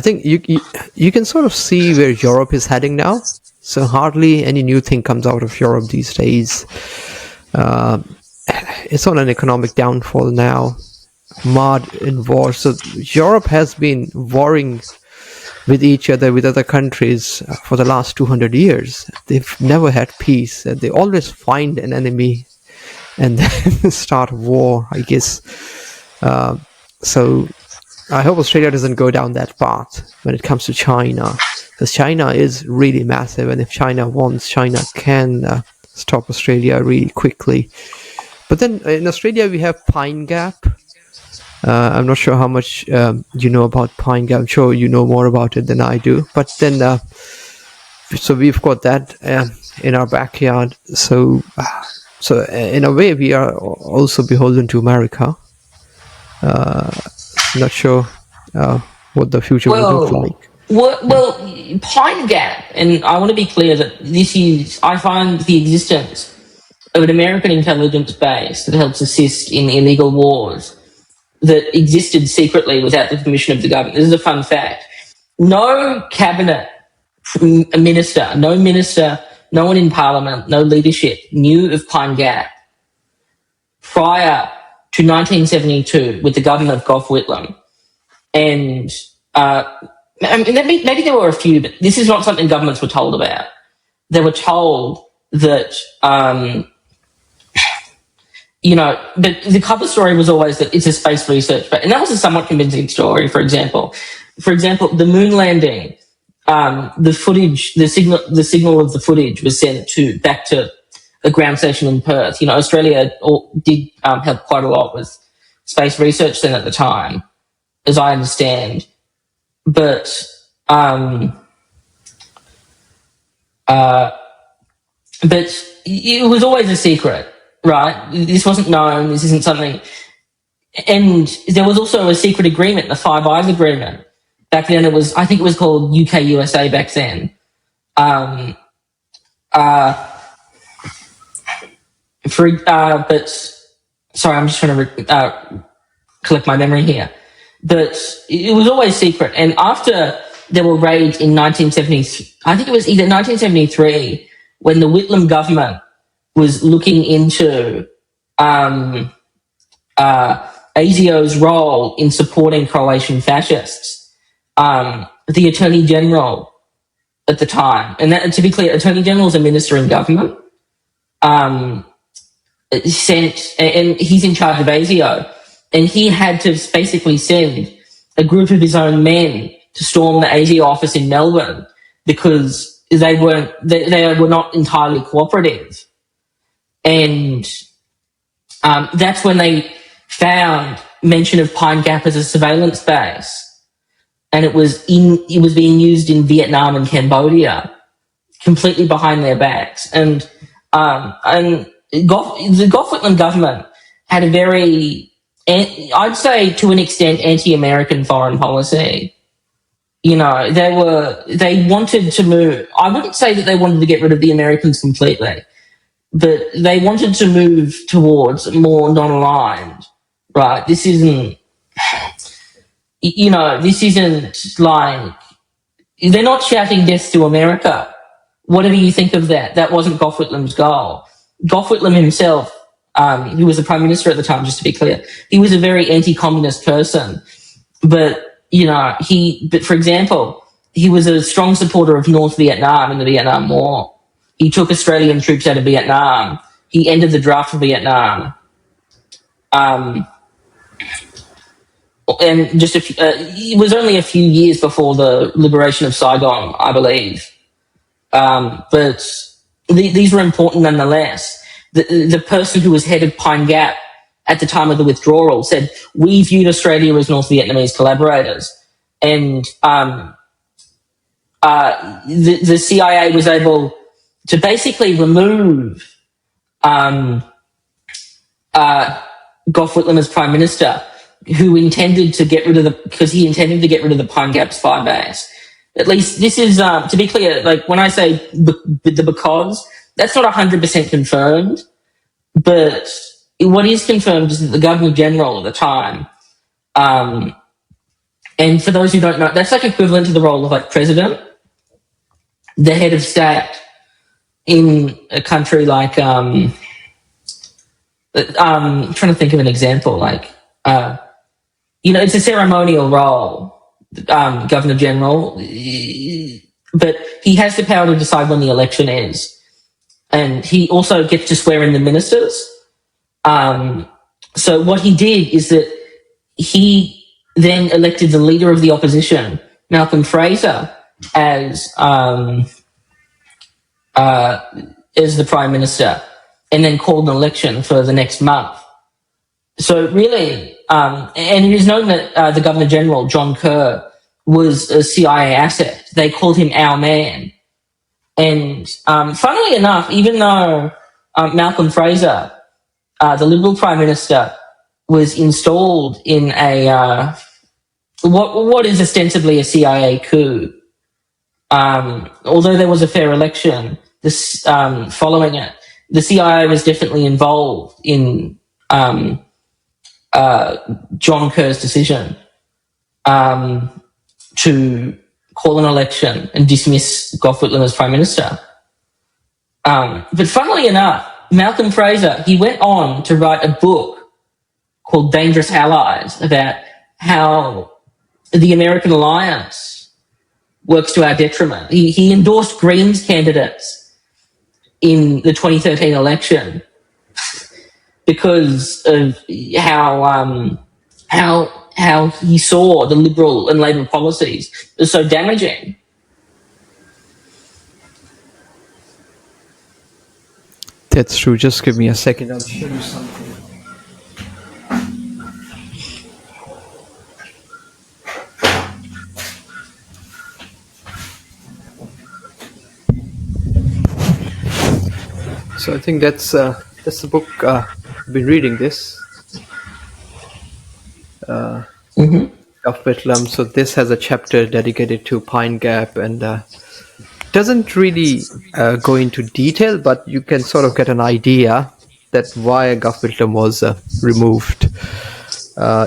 think you can sort of see where Europe is heading now. So hardly any new thing comes out of Europe these days. It's on an economic downfall now, marred in war. So Europe has been warring with each other, with other countries for the last 200 years. They've never had peace. They always find an enemy and then start war, I guess. So I hope Australia doesn't go down that path when it comes to China, because China is really massive, and if China wants, China can stop Australia really quickly. But then in Australia we have Pine Gap. I'm not sure how much you know about Pine Gap. I'm sure you know more about it than I do. But then, so we've got that in our backyard. So in a way, we are also beholden to America. Not sure what the future will look like. Well, Pine Gap, and I want to be clear that I find the existence of an American intelligence base that helps assist in illegal wars that existed secretly without the permission of the government. This is a fun fact. No cabinet minister, no one in parliament, no leadership knew of Pine Gap prior to 1972 with the government of Gough Whitlam. And maybe there were a few, but this is not something governments were told about. They were told that, but the cover story was always that it's a space research, and that was a somewhat convincing story. For example, the moon landing, the footage, the signal of the footage was sent back to a ground station in Perth. Australia did help quite a lot with space research then at the time, as I understand. But it was always a secret, right? This wasn't known. This isn't something. And there was also a secret agreement, the Five Eyes Agreement. Back then I think it was called UK-USA back then. But sorry, I'm just trying to collect my memory here. But it was always secret. And after there were raids in 1973, I think it was either 1973, when the Whitlam government was looking into ASIO's role in supporting Croatian fascists, the Attorney General at the time, and to be clear, Attorney General is a minister in government, sent, and he's in charge of ASIO, and he had to basically send a group of his own men to storm the ASIO office in Melbourne because they were not entirely cooperative. And that's when they found mention of Pine Gap as a surveillance base, and it was being used in Vietnam and Cambodia, completely behind their backs. And the Gough Whitlam government had a very, I'd say to an extent, anti-American foreign policy. they wanted to move. I wouldn't say that they wanted to get rid of the Americans completely, but they wanted to move towards more non-aligned, right? This isn't like, they're not shouting death to America. Whatever you think of that, that wasn't Gough Whitlam's goal. Gough Whitlam himself, who was the Prime Minister at the time, just to be clear, he was a very anti-communist person. But, for example, he was a strong supporter of North Vietnam in the Vietnam War. He took Australian troops out of Vietnam. He ended the draft for Vietnam. And it was only a few years before the liberation of Saigon, I believe. But these were important nonetheless. The person who was head of Pine Gap at the time of the withdrawal said, we viewed Australia as North Vietnamese collaborators. And the CIA was able to basically remove Gough Whitlam as Prime Minister, who intended to get rid of the Pine Gap spy base. At least this is, to be clear, like when I say because, that's not 100% confirmed, but what is confirmed is that the Governor General at the time, and for those who don't know, that's like equivalent to the role of like president, the head of state in a country like, I'm trying to think of an example, like, it's a ceremonial role, Governor General, but he has the power to decide when the election is. And he also gets to swear in the ministers. So what he did is that he then elected the leader of the opposition, Malcolm Fraser, as the Prime Minister, and then called an election for the next month. So really, and it is known that the Governor General, John Kerr, was a CIA asset. They called him our man. And funnily enough, even though Malcolm Fraser, the Liberal Prime Minister, was installed in a what is ostensibly a CIA coup, although there was a fair election following it, the CIA was definitely involved in John Kerr's decision to call an election and dismiss Gough Whitlam as Prime Minister. But funnily enough, Malcolm Fraser, he went on to write a book called Dangerous Allies about how the American alliance works to our detriment. He endorsed Greens candidates in the 2013 election because of how he saw the Liberal and Labor policies as so damaging. That's true. Just give me a second. I'll show you something. So I think that's the book. I've been reading this. Gough Whitlam. So this has a chapter dedicated to Pine Gap, and doesn't really go into detail, but you can sort of get an idea that why Gough Whitlam was removed.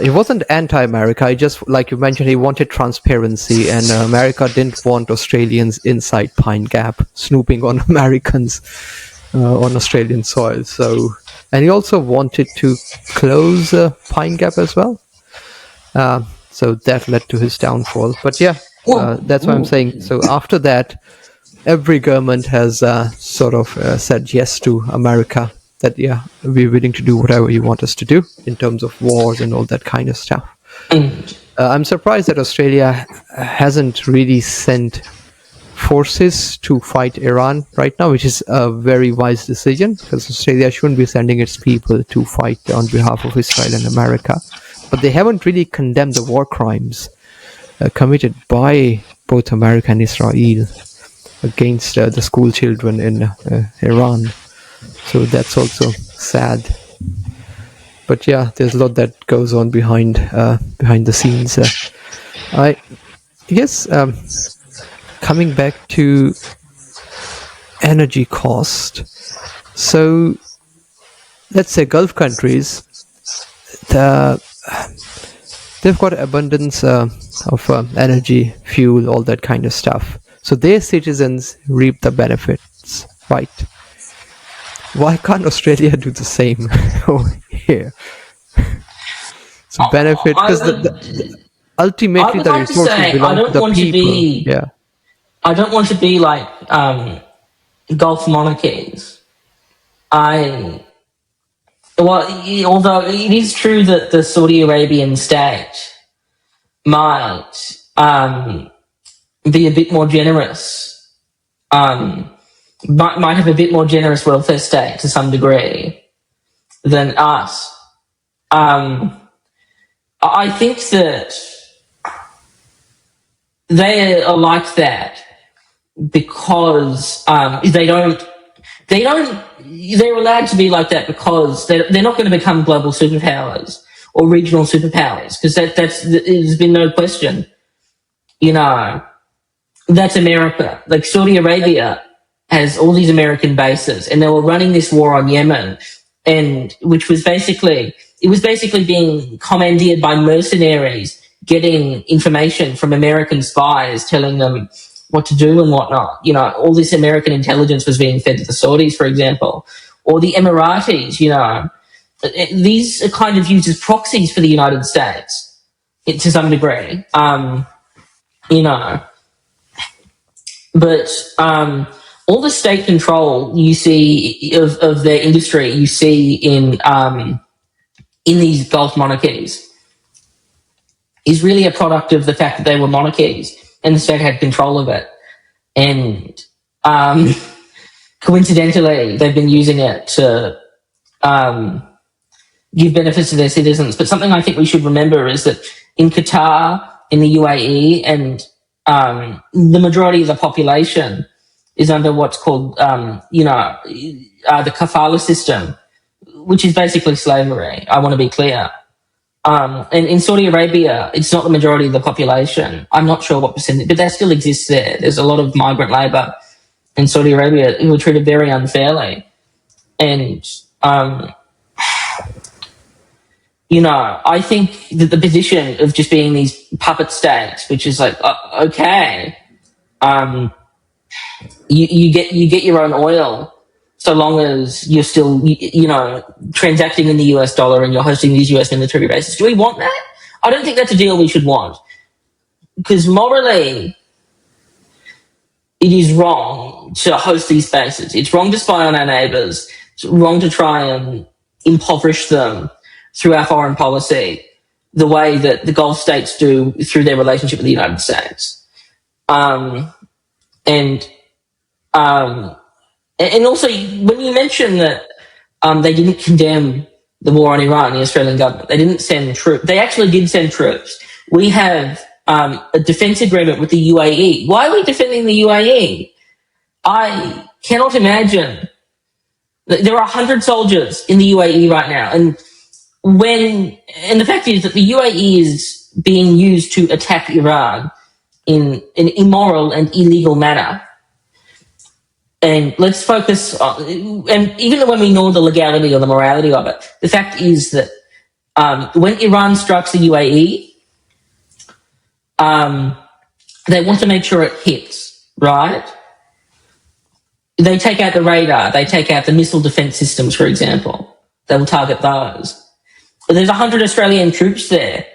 He wasn't anti-America. He just, like you mentioned, he wanted transparency, and America didn't want Australians inside Pine Gap snooping on Americans on Australian soil. So, and he also wanted to close Pine Gap as well. So that led to his downfall. But yeah, that's what I'm saying. So after that, every government has sort of said yes to America, that, yeah, we're willing to do whatever you want us to do in terms of wars and all that kind of stuff. I'm surprised that Australia hasn't really sent forces to fight Iran right now, which is a very wise decision, because Australia shouldn't be sending its people to fight on behalf of Israel and America. But they haven't really condemned the war crimes committed by both America and Israel against the school children in Iran. So that's also sad. But yeah, there's a lot that goes on behind the scenes. Yes, coming back to energy cost. So let's say Gulf countries, they've got abundance of energy, fuel, all that kind of stuff. So their citizens reap the benefits, right? Why can't Australia do the same over here? So benefit, because ultimately would the like to resources say belong to the people. Yeah. I don't want to be like Gulf monarchies. Although it is true that the Saudi Arabian state might be a bit more generous, might have a bit more generous welfare state to some degree than us. I think that they are like that because they're allowed to be like that because they're not going to become global superpowers or regional superpowers, because there's been no question. That's America. Like Saudi Arabia has all these American bases, and they were running this war on Yemen, and which was basically being commandeered by mercenaries, getting information from American spies, telling them what to do and whatnot. All this American intelligence was being fed to the Saudis, for example, or the Emiratis. These are kind of used as proxies for the United States to some degree. But all the state control you see of their industry, you see in these Gulf monarchies, is really a product of the fact that they were monarchies and the state had control of it. And coincidentally, they've been using it to give benefits to their citizens. But something I think we should remember is that in Qatar, in the UAE, and the majority of the population is under what's called, the kafala system, which is basically slavery. I want to be clear. And in Saudi Arabia, it's not the majority of the population. I'm not sure what percentage, but that still exists there. There's a lot of migrant labour in Saudi Arabia who are treated very unfairly. And, I think that the position of just being these puppet states, which is like, okay, you get your own oil, so long as you're still, transacting in the US dollar and you're hosting these US military bases. Do we want that? I don't think that's a deal we should want. Because morally, it is wrong to host these bases. It's wrong to spy on our neighbours. It's wrong to try and impoverish them through our foreign policy, the way that the Gulf states do through their relationship with the United States. And also, when you mention that they didn't condemn the war on Iran, the Australian government, they didn't send troops. They actually did send troops. We have a defence agreement with the UAE. Why are we defending the UAE? I cannot imagine. There are 100 soldiers in the UAE right now, and the fact is that the UAE is being used to attack Iran in an immoral and illegal manner. And let's focus on, and even when we know the legality or the morality of it, the fact is that when Iran strikes the UAE, they want to make sure it hits, right? They take out the radar, they take out the missile defense systems, for example. They will target those. But there's 100 Australian troops there.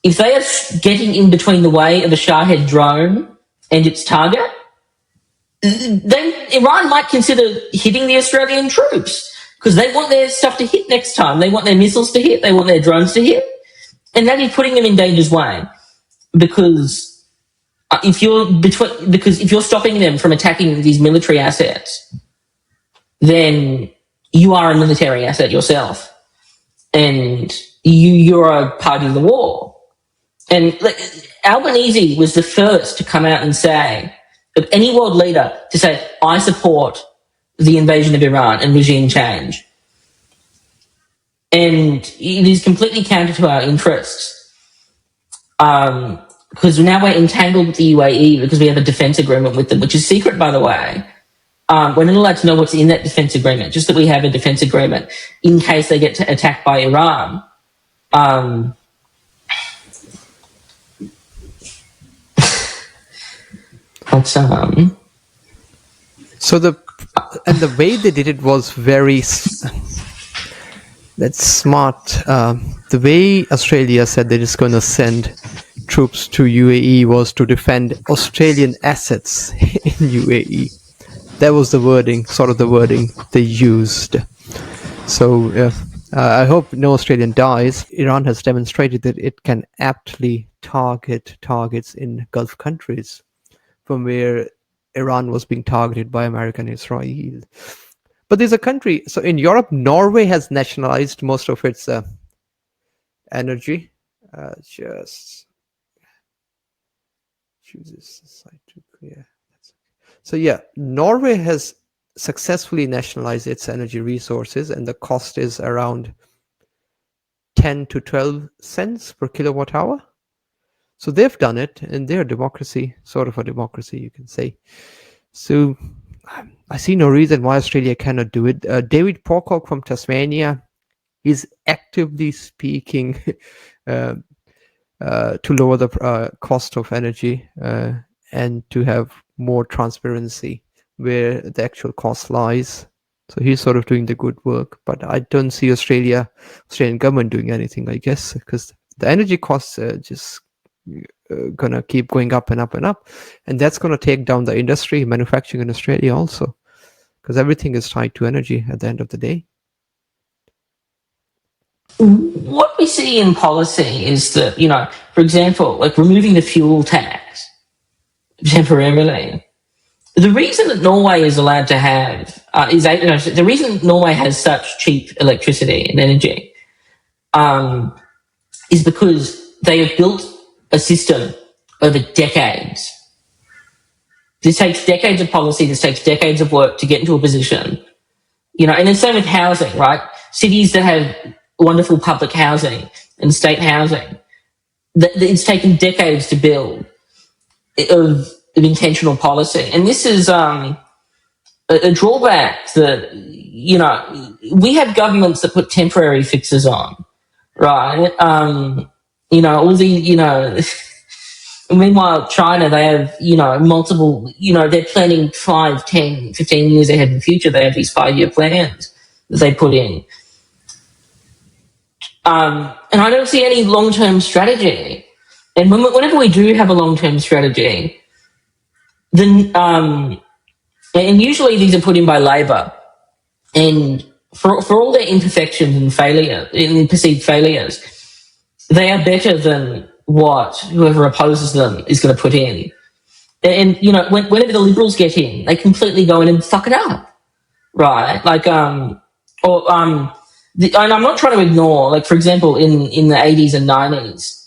If they are getting in between the way of the Shahed drone and its target, then Iran might consider hitting the Australian troops because they want their stuff to hit next time. They want their missiles to hit. They want their drones to hit. And that is putting them in danger's way, because if you're stopping them from attacking these military assets, then you are a military asset yourself, and you're a party to the war. And Albanese was the first to come out and say, of any world leader, to say, I support the invasion of Iran and regime change. And it is completely counter to our interests. because now we're entangled with the UAE because we have a defence agreement with them, which is secret, by the way. We're not allowed to know what's in that defence agreement, just that we have a defence agreement in case they get attacked by Iran. So the way they did it was very that's smart. The way Australia said they're just going to send troops to UAE was to defend Australian assets in UAE. That was the wording they used. So I hope no Australian dies. Iran has demonstrated that it can aptly target targets in Gulf countries from where Iran was being targeted by America and Israel. But there's a country, so in Europe, Norway has nationalized most of its energy. Just choose this site to clear. So yeah, Norway has successfully nationalized its energy resources, and the cost is around 10 to 12 cents per kilowatt hour. So they've done it, and they're a democracy, sort of a democracy, you can say. So I see no reason why Australia cannot do it. David Pocock from Tasmania is actively speaking to lower the cost of energy and to have more transparency where the actual cost lies. So he's sort of doing the good work, but I don't see Australian government doing anything, I guess, because the energy costs are just gonna keep going up and up and up, and that's gonna take down the industry, manufacturing in Australia also, because everything is tied to energy at the end of the day. What we see in policy is that, for example, like removing the fuel tax temporarily. The reason that Norway is allowed to have the reason Norway has such cheap electricity and energy is because they have built a system over decades. This takes decades of policy, this takes decades of work to get into a position. And it's same with housing, right? Cities that have wonderful public housing and state housing, it's taken decades to build of intentional policy. And this is a drawback that, we have governments that put temporary fixes on, right? All the, meanwhile, China, they have, multiple, they're planning 5, 10, 15 years ahead in the future. They have these 5-year plans that they put in. And I don't see any long-term strategy. And whenever we do have a long-term strategy, then, and usually these are put in by Labor, and for all their imperfections and perceived failures, they are better than what whoever opposes them is going to put in. And, whenever the Liberals get in, they completely go in and fuck it up, right? And I'm not trying to ignore, like, for example, in the 80s and 90s,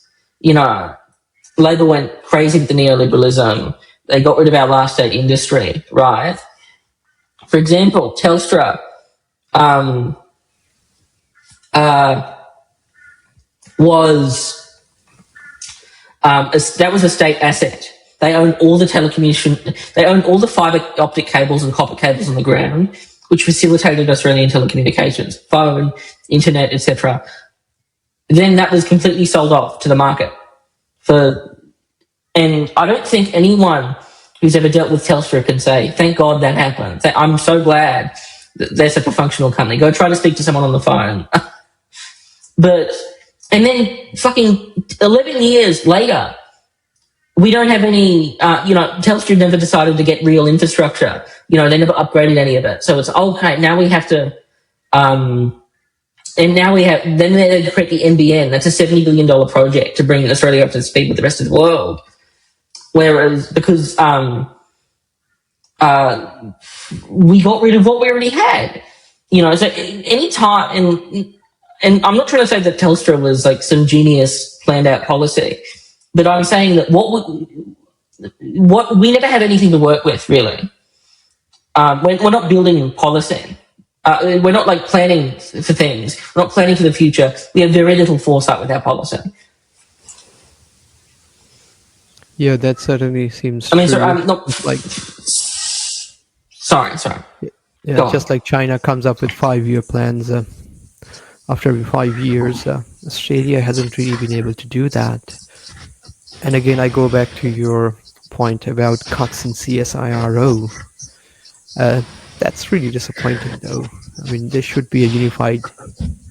Labor went crazy with the neoliberalism. They got rid of our last state industry, right? For example, Telstra that was a state asset. They own all the they own all the fibre optic cables and copper cables on the ground, which facilitated Australian telecommunications, phone, internet, etc. Then that was completely sold off to the market. And I don't think anyone who's ever dealt with Telstra can say, thank God that happened. I'm so glad that they're such a functional company. Go try to speak to someone on the phone. And then fucking 11 years later, we don't have any, Telstra never decided to get real infrastructure. They never upgraded any of it. So it's, okay, now we have to, then they create the NBN. That's a $70 billion project to bring Australia up to speed with the rest of the world. Whereas, because we got rid of what we already had. So any time, and I'm not trying to say that Telstra was like some genius planned out policy, but I'm saying that we never had anything to work with, really. We're not building policy. We're not like planning for things. We're not planning for the future. We have very little foresight with our policy. Yeah, that certainly seems I mean, sorry, true. I'm not. Just like Sorry. yeah, Go on. just like China comes up with 5-year plans after every 5 years, Australia hasn't really been able to do that. And again, I go back to your point about cuts in CSIRO. That's really disappointing, though. I mean, there should be a unified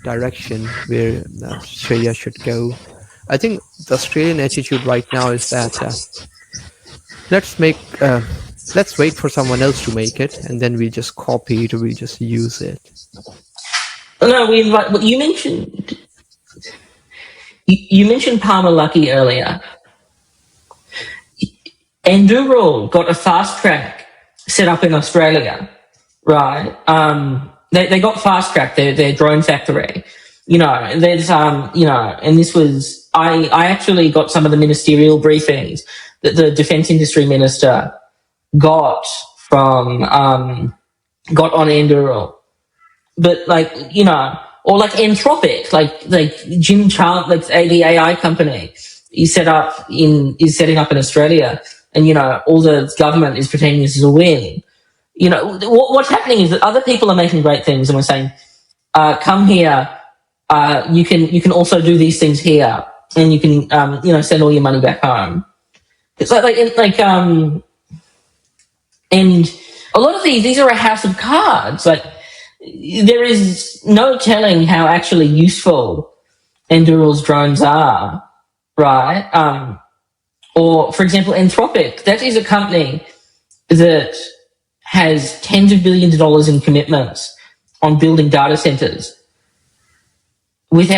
direction where Australia should go. I think the Australian attitude right now is that let's make let's wait for someone else to make it, and then we just copy it or we just use it. No, what you mentioned. You mentioned Palmer Luckey earlier. Enduro got a fast track set up in Australia, right? They got fast track their drone factory. There's and this was I actually got some of the ministerial briefings that the defence industry minister got from got on Enduro. But or like Anthropic, like Jim Charles, like the AI company is setting up in Australia, and all the government is pretending this is a win. What's happening is that other people are making great things, and we're saying, "Come here, you can also do these things here, and you can send all your money back home." It's and a lot of these are a house of cards. Like, there is no telling how actually useful Enduro's drones are, right? Or, for example, Anthropic. That is a company that has tens of billions of dollars in commitments on building data centers with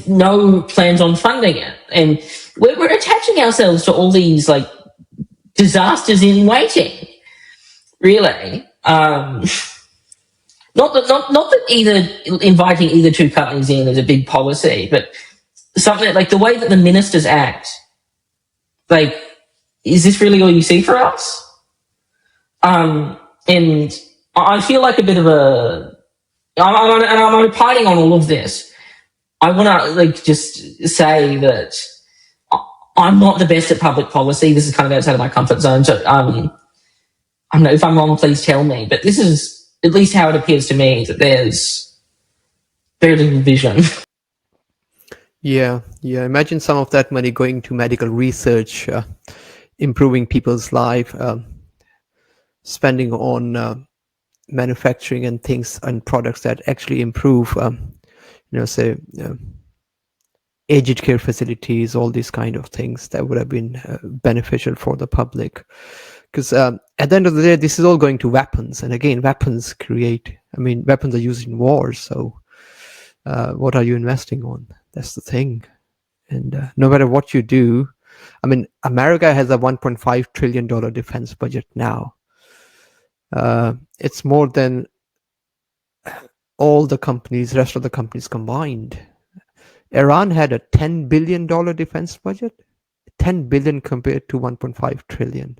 no plans on funding it. And we're attaching ourselves to all these like disasters in waiting, really. Not that either inviting either two companies in is a big policy, but something like the way that the ministers act. Like, is this really all you see for us? And I feel like a bit of I'm opining on all of this. I want to just say that I'm not the best at public policy. This is kind of outside of my comfort zone. So I don't know if I'm wrong. Please tell me. But this is at least how it appears to me, that there's very little vision. Yeah. Imagine some of that money going to medical research, improving people's life, spending on manufacturing and things and products that actually improve, say aged care facilities, all these kind of things that would have been beneficial for the public. Because at the end of the day, this is all going to weapons. And again, weapons are used in wars. So what are you investing on? That's the thing. And no matter what you do, I mean, America has a $1.5 trillion defense budget now. It's more than all the rest of the companies combined. Iran had a $10 billion defense budget. 10 billion compared to 1.5 trillion.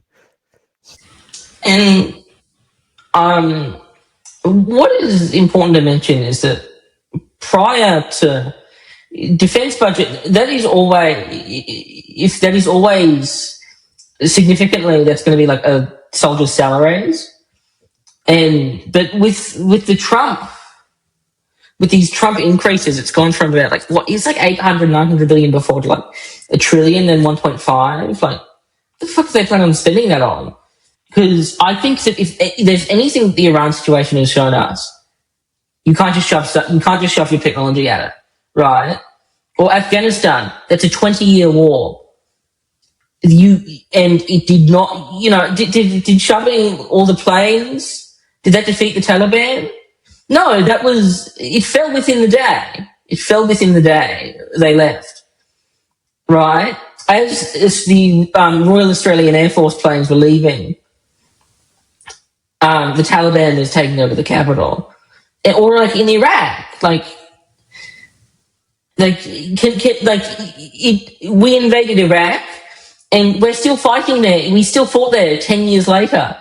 And what is important to mention is that prior to defense budget, that is always significantly, that's going to be like a soldier's salaries. But with these Trump increases, it's gone from about it's like 800, 900 billion before to like $1 trillion, then 1.5. Like, the fuck do they plan on spending that on? Because I think that if there's anything the Iran situation has shown us, you can't just shove your technology at it, right? Or Afghanistan, that's a 20-year war. It did not, did shoving all the planes, did that defeat the Taliban? No, it fell within the day. It fell within the day they left, right? As the Royal Australian Air Force planes were leaving, the Taliban is taking over the capital. Or like in Iraq, we invaded Iraq and we're still fighting there. We still fought there 10 years later,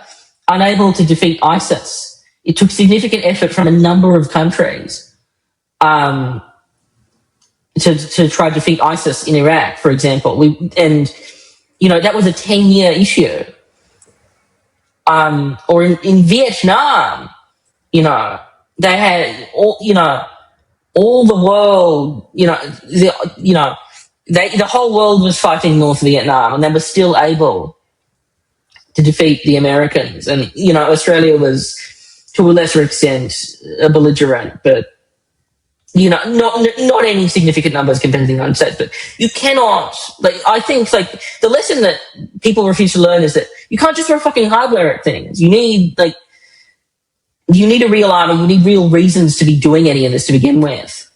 unable to defeat ISIS. It took significant effort from a number of countries. to try to defeat ISIS in Iraq, for example. That was a 10-year issue. Or in Vietnam, they had all the world, the whole world was fighting North Vietnam, and they were still able to defeat the Americans. And Australia was, to a lesser extent, a belligerent, but not any significant numbers compared to the United States. But you cannot, I think, the lesson that people refuse to learn is that you can't just throw fucking hardware at things. You need a real army. You need real reasons to be doing any of this to begin with.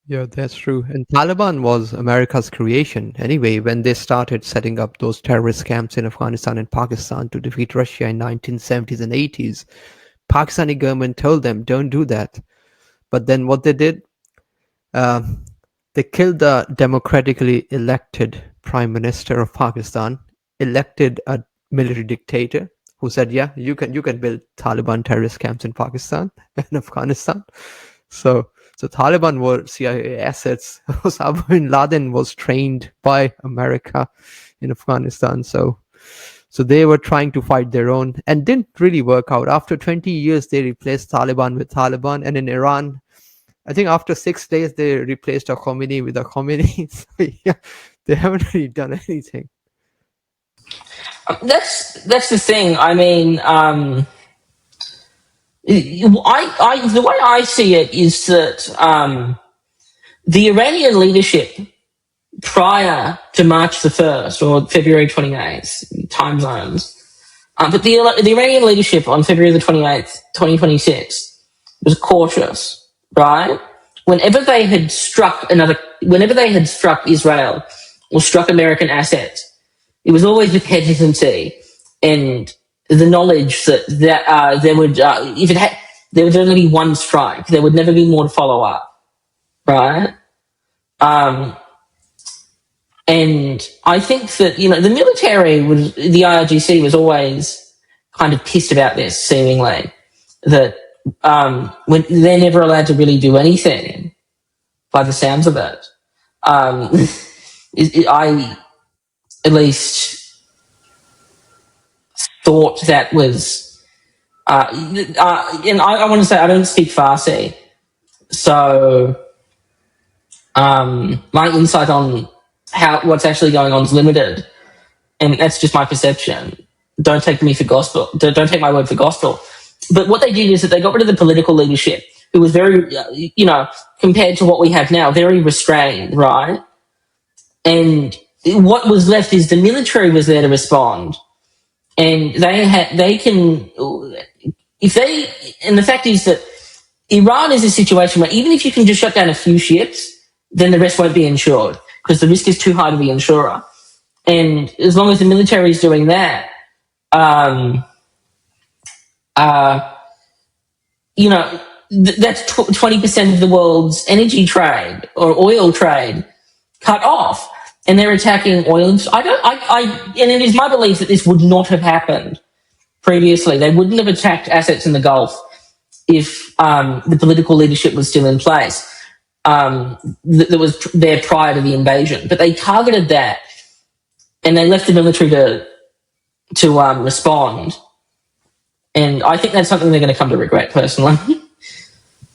Yeah, that's true. And Taliban was America's creation anyway when they started setting up those terrorist camps in Afghanistan and Pakistan to defeat Russia in 1970s and 80s. Pakistani government told them, don't do that. But then what they did, they killed the democratically elected prime minister of Pakistan, elected a military dictator who said, yeah, you can build Taliban terrorist camps in Pakistan and Afghanistan. So Taliban were CIA assets. Osama bin Laden was trained by America in Afghanistan. So they were trying to fight their own and didn't really work out. After 20 years, they replaced Taliban with Taliban. And in Iran, I think after 6 days, they replaced a Khomeini with a Khomeini. So yeah, they haven't really done anything. That's the thing. I mean, the way I see it is that the Iranian leadership prior to March the 1st or February 28th, time zones, but the Iranian leadership on February the 28th, 2026 was cautious, right? Whenever they had struck Israel or struck American assets, it was always with hesitancy and the knowledge that there would, there would only be one strike. There would never be more to follow up, right? And I think that, the military the IRGC was always kind of pissed about this, seemingly, that when they're never allowed to really do anything, by the sounds of it. I at least thought that was, and I want to say I don't speak Farsi, so my insight on what's actually going on is limited, and that's just my perception. Don't take me for gospel. Don't take my word for gospel. But what they did is that they got rid of the political leadership, who was very, compared to what we have now, very restrained, right? And what was left is the military was there to respond, and and the fact is that Iran is a situation where even if you can just shut down a few ships, then the rest won't be insured because the risk is too high to be insurer. And as long as the military is doing that, that's 20% of the world's energy trade or oil trade cut off, and they're attacking oil. And it is my belief that this would not have happened previously. They wouldn't have attacked assets in the Gulf if the political leadership was still in place that was there prior to the invasion. But they targeted that, and they left the military to respond. And I think that's something they're going to come to regret, personally.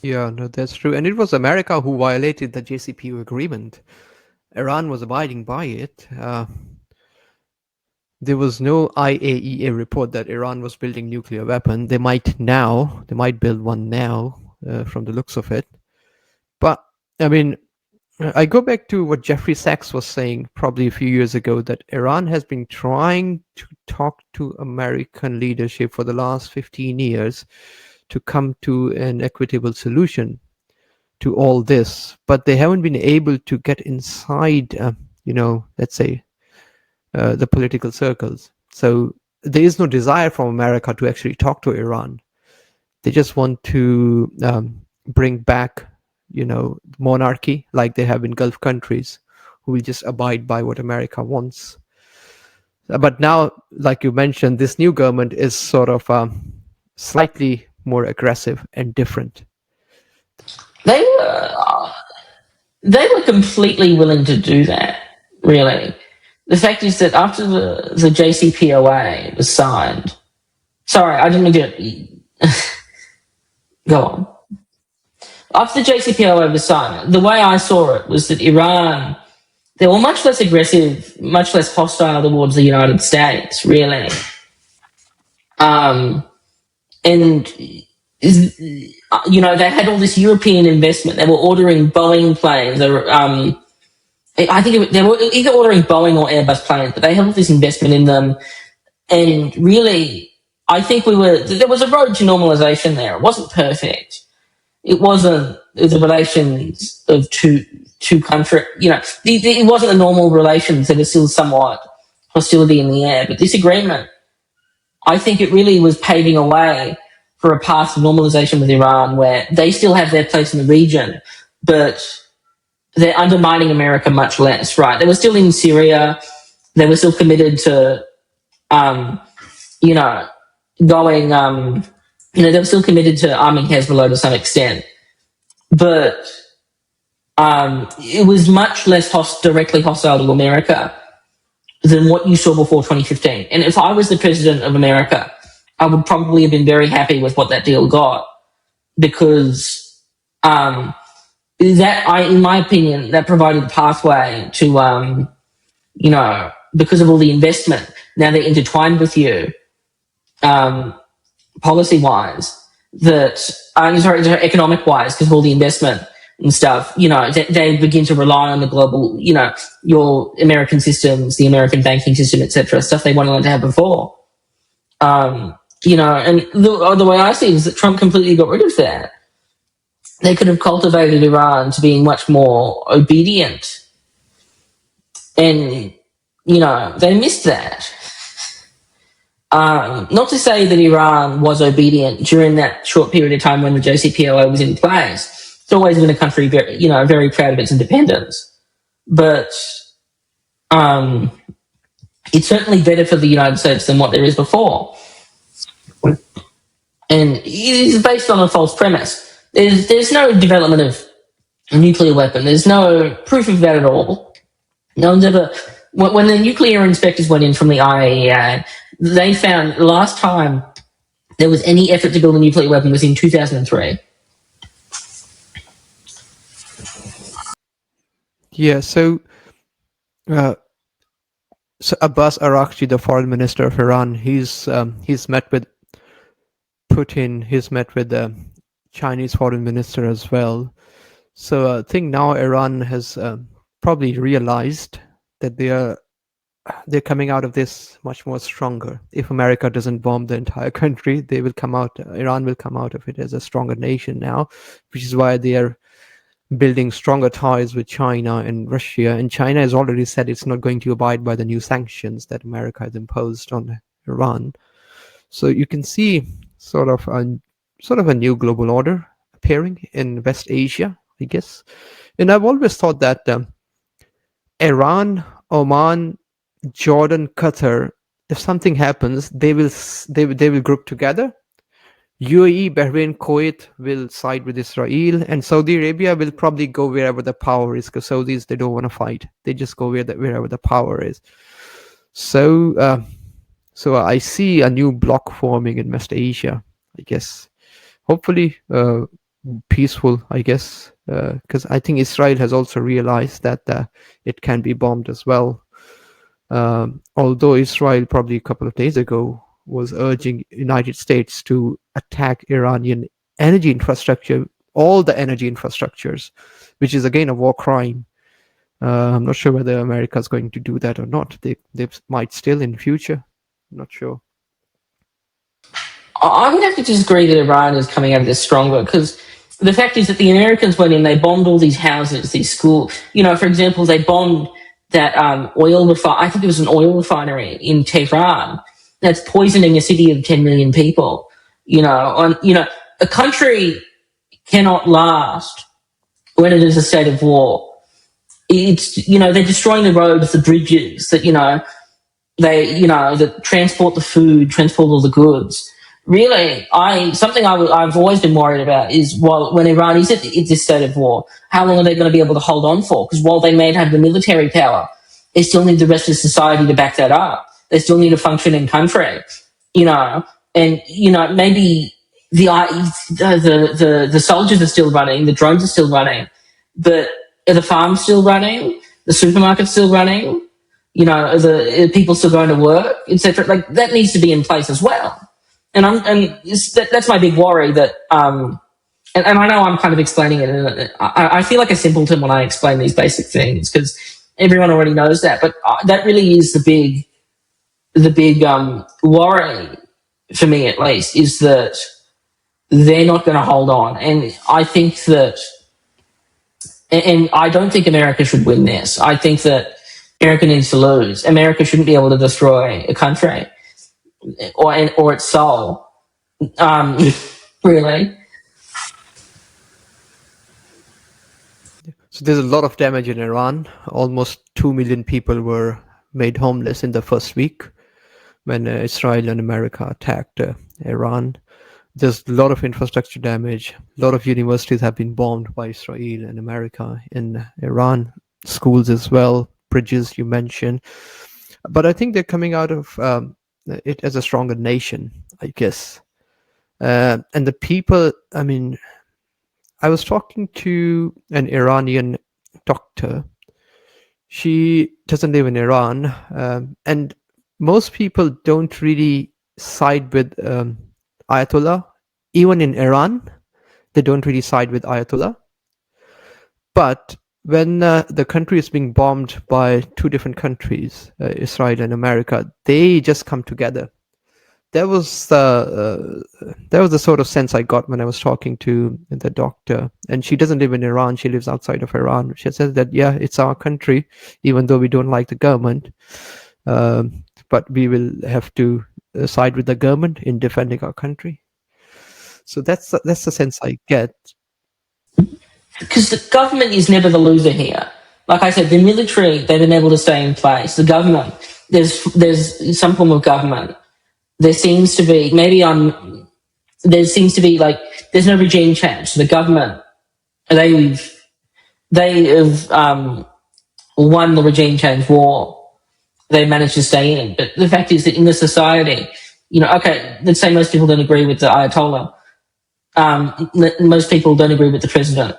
Yeah, no, that's true. And it was America who violated the JCPOA agreement. Iran was abiding by it. There was no IAEA report that Iran was building nuclear weapon. They might build one now, from the looks of it. But I mean, I go back to what Jeffrey Sachs was saying probably a few years ago, that Iran has been trying to talk to American leadership for the last 15 years to come to an equitable solution to all this, but they haven't been able to get inside, let's say, the political circles. So there is no desire from America to actually talk to Iran. They just want to bring back, monarchy like they have in Gulf countries, who will just abide by what America wants. But now, like you mentioned, this new government is sort of slightly more aggressive and different. they were completely willing to do that, really. The fact is that after the JCPOA was signed, sorry, I didn't mean to go on. After the JCPOA was signed, the way I saw it was that Iran, they were much less aggressive, much less hostile towards the United States, really. And, they had all this European investment. They were ordering Boeing planes. They were, I think they were either ordering Boeing or Airbus planes, but they had all this investment in them. And really, I think there was a road to normalization there. It wasn't perfect. It wasn't the relations of two countries. It wasn't the normal relations. There was still somewhat hostility in the air. But this agreement, I think it really was paving a way for a path to normalization with Iran, where they still have their place in the region, but they're undermining America much less, right? They were still in Syria. They were still committed to, going, they were still committed to arming Hezbollah to some extent. But it was much less directly hostile to America than what you saw before 2015. And if I was the president of America, I would probably have been very happy with what that deal got, because in my opinion, that provided a pathway to, because of all the investment, now they're intertwined with you, policy-wise, economic-wise, because of all the investment and stuff, they begin to rely on the global, your American systems, the American banking system, etc., stuff they wanted to have before. And the way I see it is that Trump completely got rid of that. They could have cultivated Iran to being much more obedient. And, they missed that. Not to say that Iran was obedient during that short period of time when the JCPOA was in place. It's always been a country very, very proud of its independence. But it's certainly better for the United States than what there is before. And it is based on a false premise. There's no development of a nuclear weapon. There's no proof of that at all. No one's ever... When the nuclear inspectors went in from the IAEA, they found the last time there was any effort to build a nuclear weapon was in 2003. Yeah, so Abbas Araghchi, the foreign minister of Iran, he's met with Putin. He's met with the Chinese foreign minister as well. So I think now Iran has probably realized that they're coming out of this much more stronger. If America doesn't bomb the entire country, Iran will come out of it as a stronger nation now, which is why they are building stronger ties with China and Russia. And China has already said it's not going to abide by the new sanctions that America has imposed on Iran. So you can see sort of a new global order appearing in West Asia, I guess. And I've always thought that Iran, Oman, Jordan, Qatar, if something happens, they will group together. UAE, Bahrain, Kuwait will side with Israel, and Saudi Arabia will probably go wherever the power is, because Saudis, they don't want to fight. They just go wherever the power is. So I see a new bloc forming in West Asia, I guess. Hopefully peaceful, I guess, because I think Israel has also realized that it can be bombed as well. Although Israel probably a couple of days ago was urging United States to attack Iranian energy infrastructure, all the energy infrastructures, which is again a war crime. I'm not sure whether America is going to do that or not. They might still in future. I'm not sure. I would have to disagree that Iran is coming out of this stronger, because the fact is that the Americans went in, they bombed all these houses, these schools. For example, they bombed that I think it was an oil refinery in Tehran that's poisoning a city of 10 million people. A country cannot last when it is a state of war. It's, they're destroying the roads, the bridges that, that transport the food, transport all the goods. really, I've always been worried about is, while when Iran is at this state of war, how long are they going to be able to hold on for? Because while they may have the military power, they still need the rest of society to back that up. They still need a functioning country, and maybe the soldiers are still running, the drones are still running, but are the farms still running? The supermarket's still running? Are people still going to work, etc.? Like, that needs to be in place as well. And that's my big worry. That and I know I'm kind of explaining it. And I feel like a simpleton when I explain these basic things, because everyone already knows that. But that really is the big worry for me, at least, is that they're not going to hold on. And I think that, and I don't think America should win this. I think that America needs to lose. America shouldn't be able to destroy a country or its soul. Really. So there's a lot of damage in Iran. Almost 2 million people were made homeless in the first week when Israel and America attacked Iran. There's a lot of infrastructure damage. A lot of universities have been bombed by Israel and America in Iran. Schools as well, bridges you mentioned. But I think they're coming out of it as a stronger nation, I guess. And the people, I mean, I was talking to an Iranian doctor. She doesn't live in Iran, and most people don't really side with Ayatollah. Even in Iran, they don't really side with Ayatollah. But when the country is being bombed by two different countries, Israel and America, they just come together. That was the sort of sense I got when I was talking to the doctor. And she doesn't live in Iran; she lives outside of Iran. She said that, yeah, it's our country, even though we don't like the government, but we will have to side with the government in defending our country. So that's the sense I get. Because the government is never the loser here. Like I said, the military, they've been able to stay in place. The government, there's some form of government. There seems to be like, there's no regime change. The government, they have won the regime change war. They managed to stay in. But the fact is that in the society, okay, let's say most people don't agree with the Ayatollah. Most people don't agree with the president.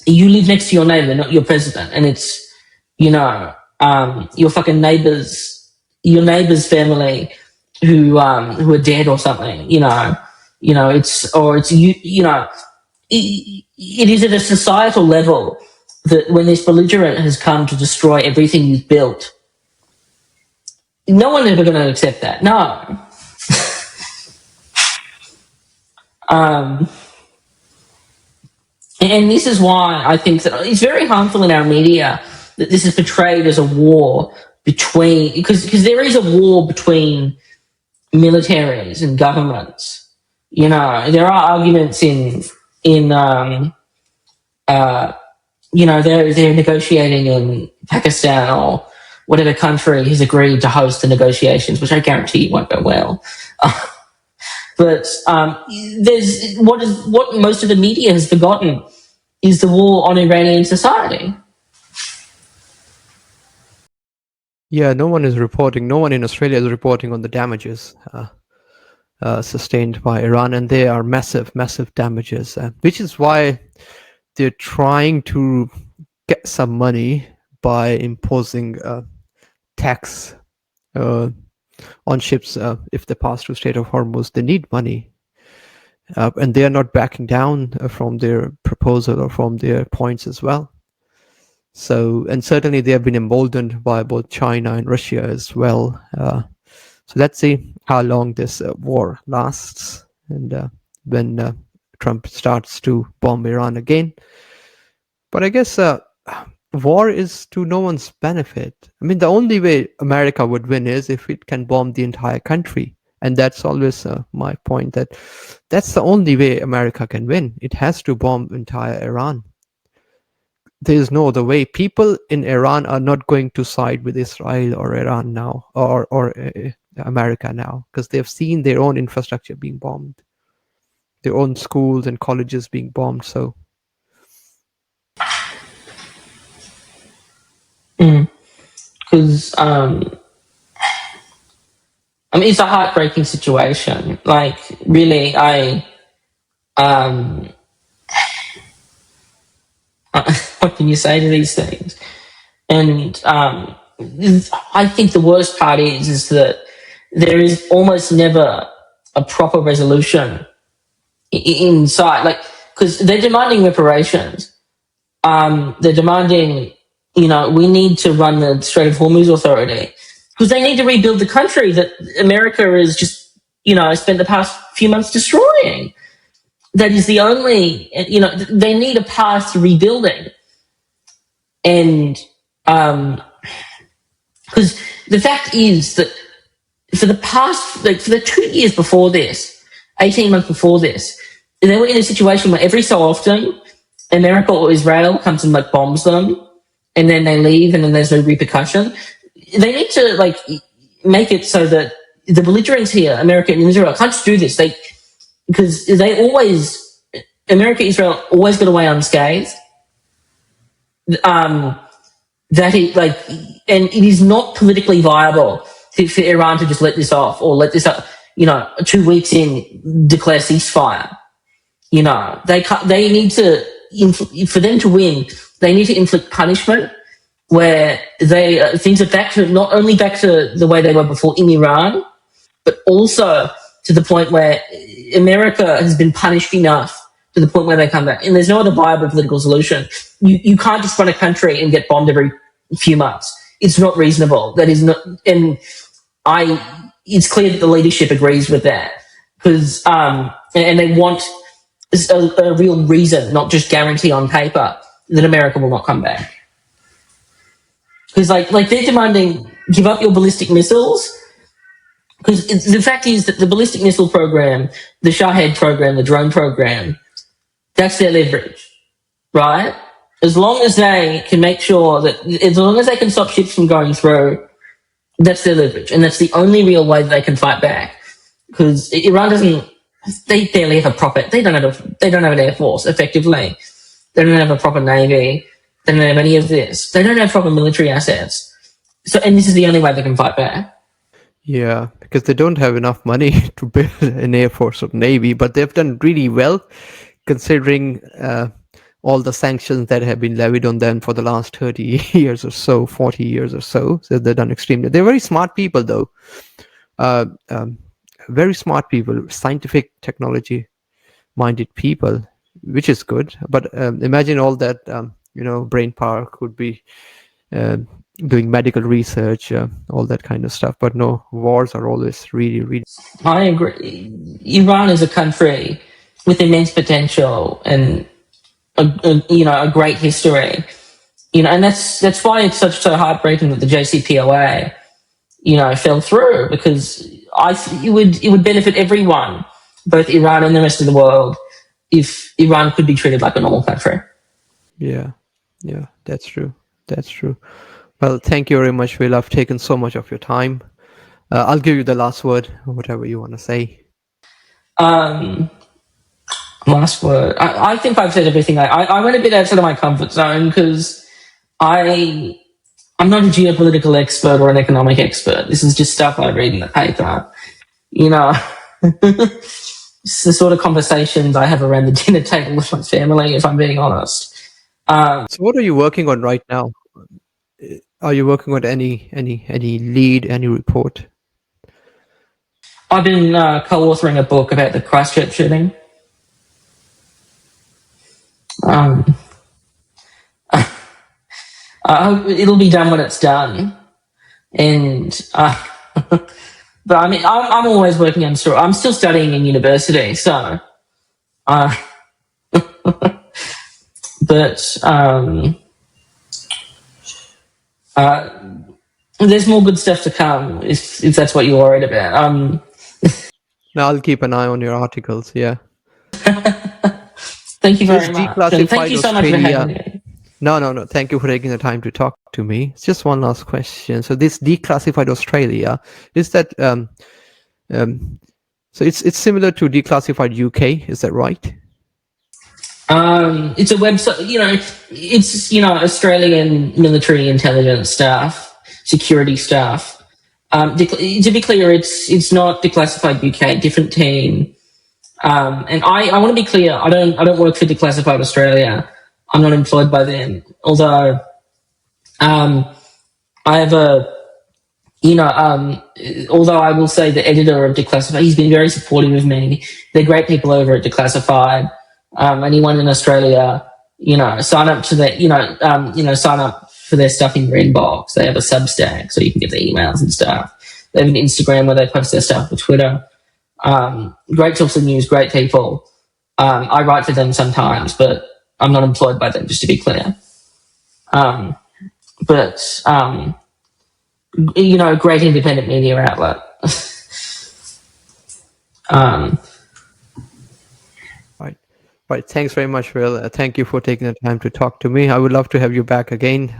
You live next to your neighbor, not your president, and it's, your fucking your neighbor's family who are dead or something. It's it is at a societal level that when this belligerent has come to destroy everything you've built, no one's ever going to accept that. No. And this is why I think that it's very harmful in our media that this is portrayed as a war between, because there is a war between militaries and governments. There are arguments they're negotiating in Pakistan or whatever country has agreed to host the negotiations, which I guarantee won't go well. But there's what most of the media has forgotten is the war on Iranian society. Yeah, no one is reporting. No one in Australia is reporting on the damages sustained by Iran, and they are massive, massive damages. Which is why they're trying to get some money by imposing tax on ships if they pass through Strait of Hormuz. They need money, and they are not backing down from their proposal or from their points as well. So, and certainly they have been emboldened by both China and Russia as well. So let's see how long this war lasts, and when Trump starts to bomb Iran again. But I guess war is to no one's benefit. I mean, the only way America would win is if it can bomb the entire country. And that's always my point, that that's the only way America can win. It has to bomb entire Iran. There is no other way. People in Iran are not going to side with Israel or Iran now, or America now, because they've seen their own infrastructure being bombed, their own schools and colleges being bombed. So because I mean, it's a heartbreaking situation. Like, really, what can you say to these things? And I think the worst part is that there is almost never a proper resolution in sight. Like, because they're demanding reparations. They're demanding, we need to run the Strait of Hormuz Authority, because they need to rebuild the country that America has just, spent the past few months destroying. That is the only, they need a path to rebuilding. And because the fact is that for the past, like, for the 2 years before this, 18 months before this, they were in a situation where every so often America or Israel comes and like bombs them, and then they leave, and then there's no repercussion. They need to like make it so that the belligerents here, America and Israel, can't just do this. Because America, Israel always got away unscathed. That it and it is not politically viable for Iran to just let this off, or let this up. 2 weeks in, declare ceasefire. They need to, for them to win, they need to inflict punishment where things are back to, not only back to the way they were before in Iran, but also to the point where America has been punished enough to the point where they come back. And there's no other viable political solution. You can't just run a country and get bombed every few months. It's not reasonable. That is not, and it's clear that the leadership agrees with that, because and they want a real reason, not just guarantee on paper, that America will not come back. Because like they're demanding, give up your ballistic missiles. Because the fact is that the ballistic missile program, the Shahed program, the drone program, that's their leverage, right? As long as they can make sure that, as long as they can stop ships from going through, that's their leverage. And that's the only real way that they can fight back. Because Iran they barely have they don't have an air force, effectively. They don't have a proper navy. They don't have any of this. They don't have proper military assets. So, and this is the only way they can fight back. yeah, because they don't have enough money to build an air force or navy, but they've done really well considering all the sanctions that have been levied on them for the last 30 years or so, 40 years or so. So they've done extremely. They're very smart people, though. Very smart people, scientific, technology-minded people, which is good. But imagine all that, brain power could be doing medical research, all that kind of stuff. But no, wars are always really, really. I agree. Iran is a country with immense potential and a great history. And that's why it's so heartbreaking that the JCPOA, fell through, because it would benefit everyone, both Iran and the rest of the world, if Iran could be treated like a normal country. Yeah, that's true. That's true. Well, thank you very much, Will. I've taken so much of your time. I'll give you the last word, whatever you want to say. Last word. I think I've said everything. I went a bit outside of my comfort zone because I'm not a geopolitical expert or an economic expert. This is just stuff I read in the paper. It's the sort of conversations I have around the dinner table with my family, if I'm being honest. So what are you working on right now? Are you working on any lead, any report? I've been co-authoring a book about the Christchurch shooting. It'll be done when it's done, and but I mean, I'm always working on story. I'm still studying in university, so but there's more good stuff to come if that's what you're worried about. Now I'll keep an eye on your articles. Yeah. Thank you very much. And Declassified thank you so much for Australia. having me. No. Thank you for taking the time to talk to me. It's just one last question. So this Declassified Australia, is that so it's similar to Declassified UK, is that right? It's a website, it's, Australian military intelligence staff, security staff. To be clear, it's not Declassified UK, different team. And I want to be clear, I don't work for Declassified Australia. I'm not employed by them. Although, I have although I will say the editor of Declassified, he's been very supportive of me. They're great people over at Declassified. Anyone in Australia, sign up to sign up for their stuff in your inbox. They have a Substack, so you can get their emails and stuff. They have an Instagram where they post their stuff, or Twitter. Great source of news, great people. I write for them sometimes, but I'm not employed by them, just to be clear. Great independent media outlet. Right. Thanks very much, Will. Thank you for taking the time to talk to me. I would love to have you back again.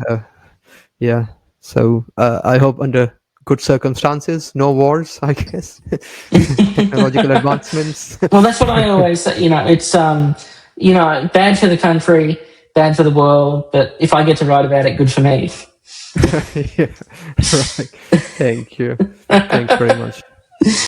Yeah. So I hope under good circumstances, no wars, I guess. Technological advancements. Well, that's what I always say. It's bad for the country, bad for the world. But if I get to write about it, good for me. Yeah. Right. Thank you. Thanks very much.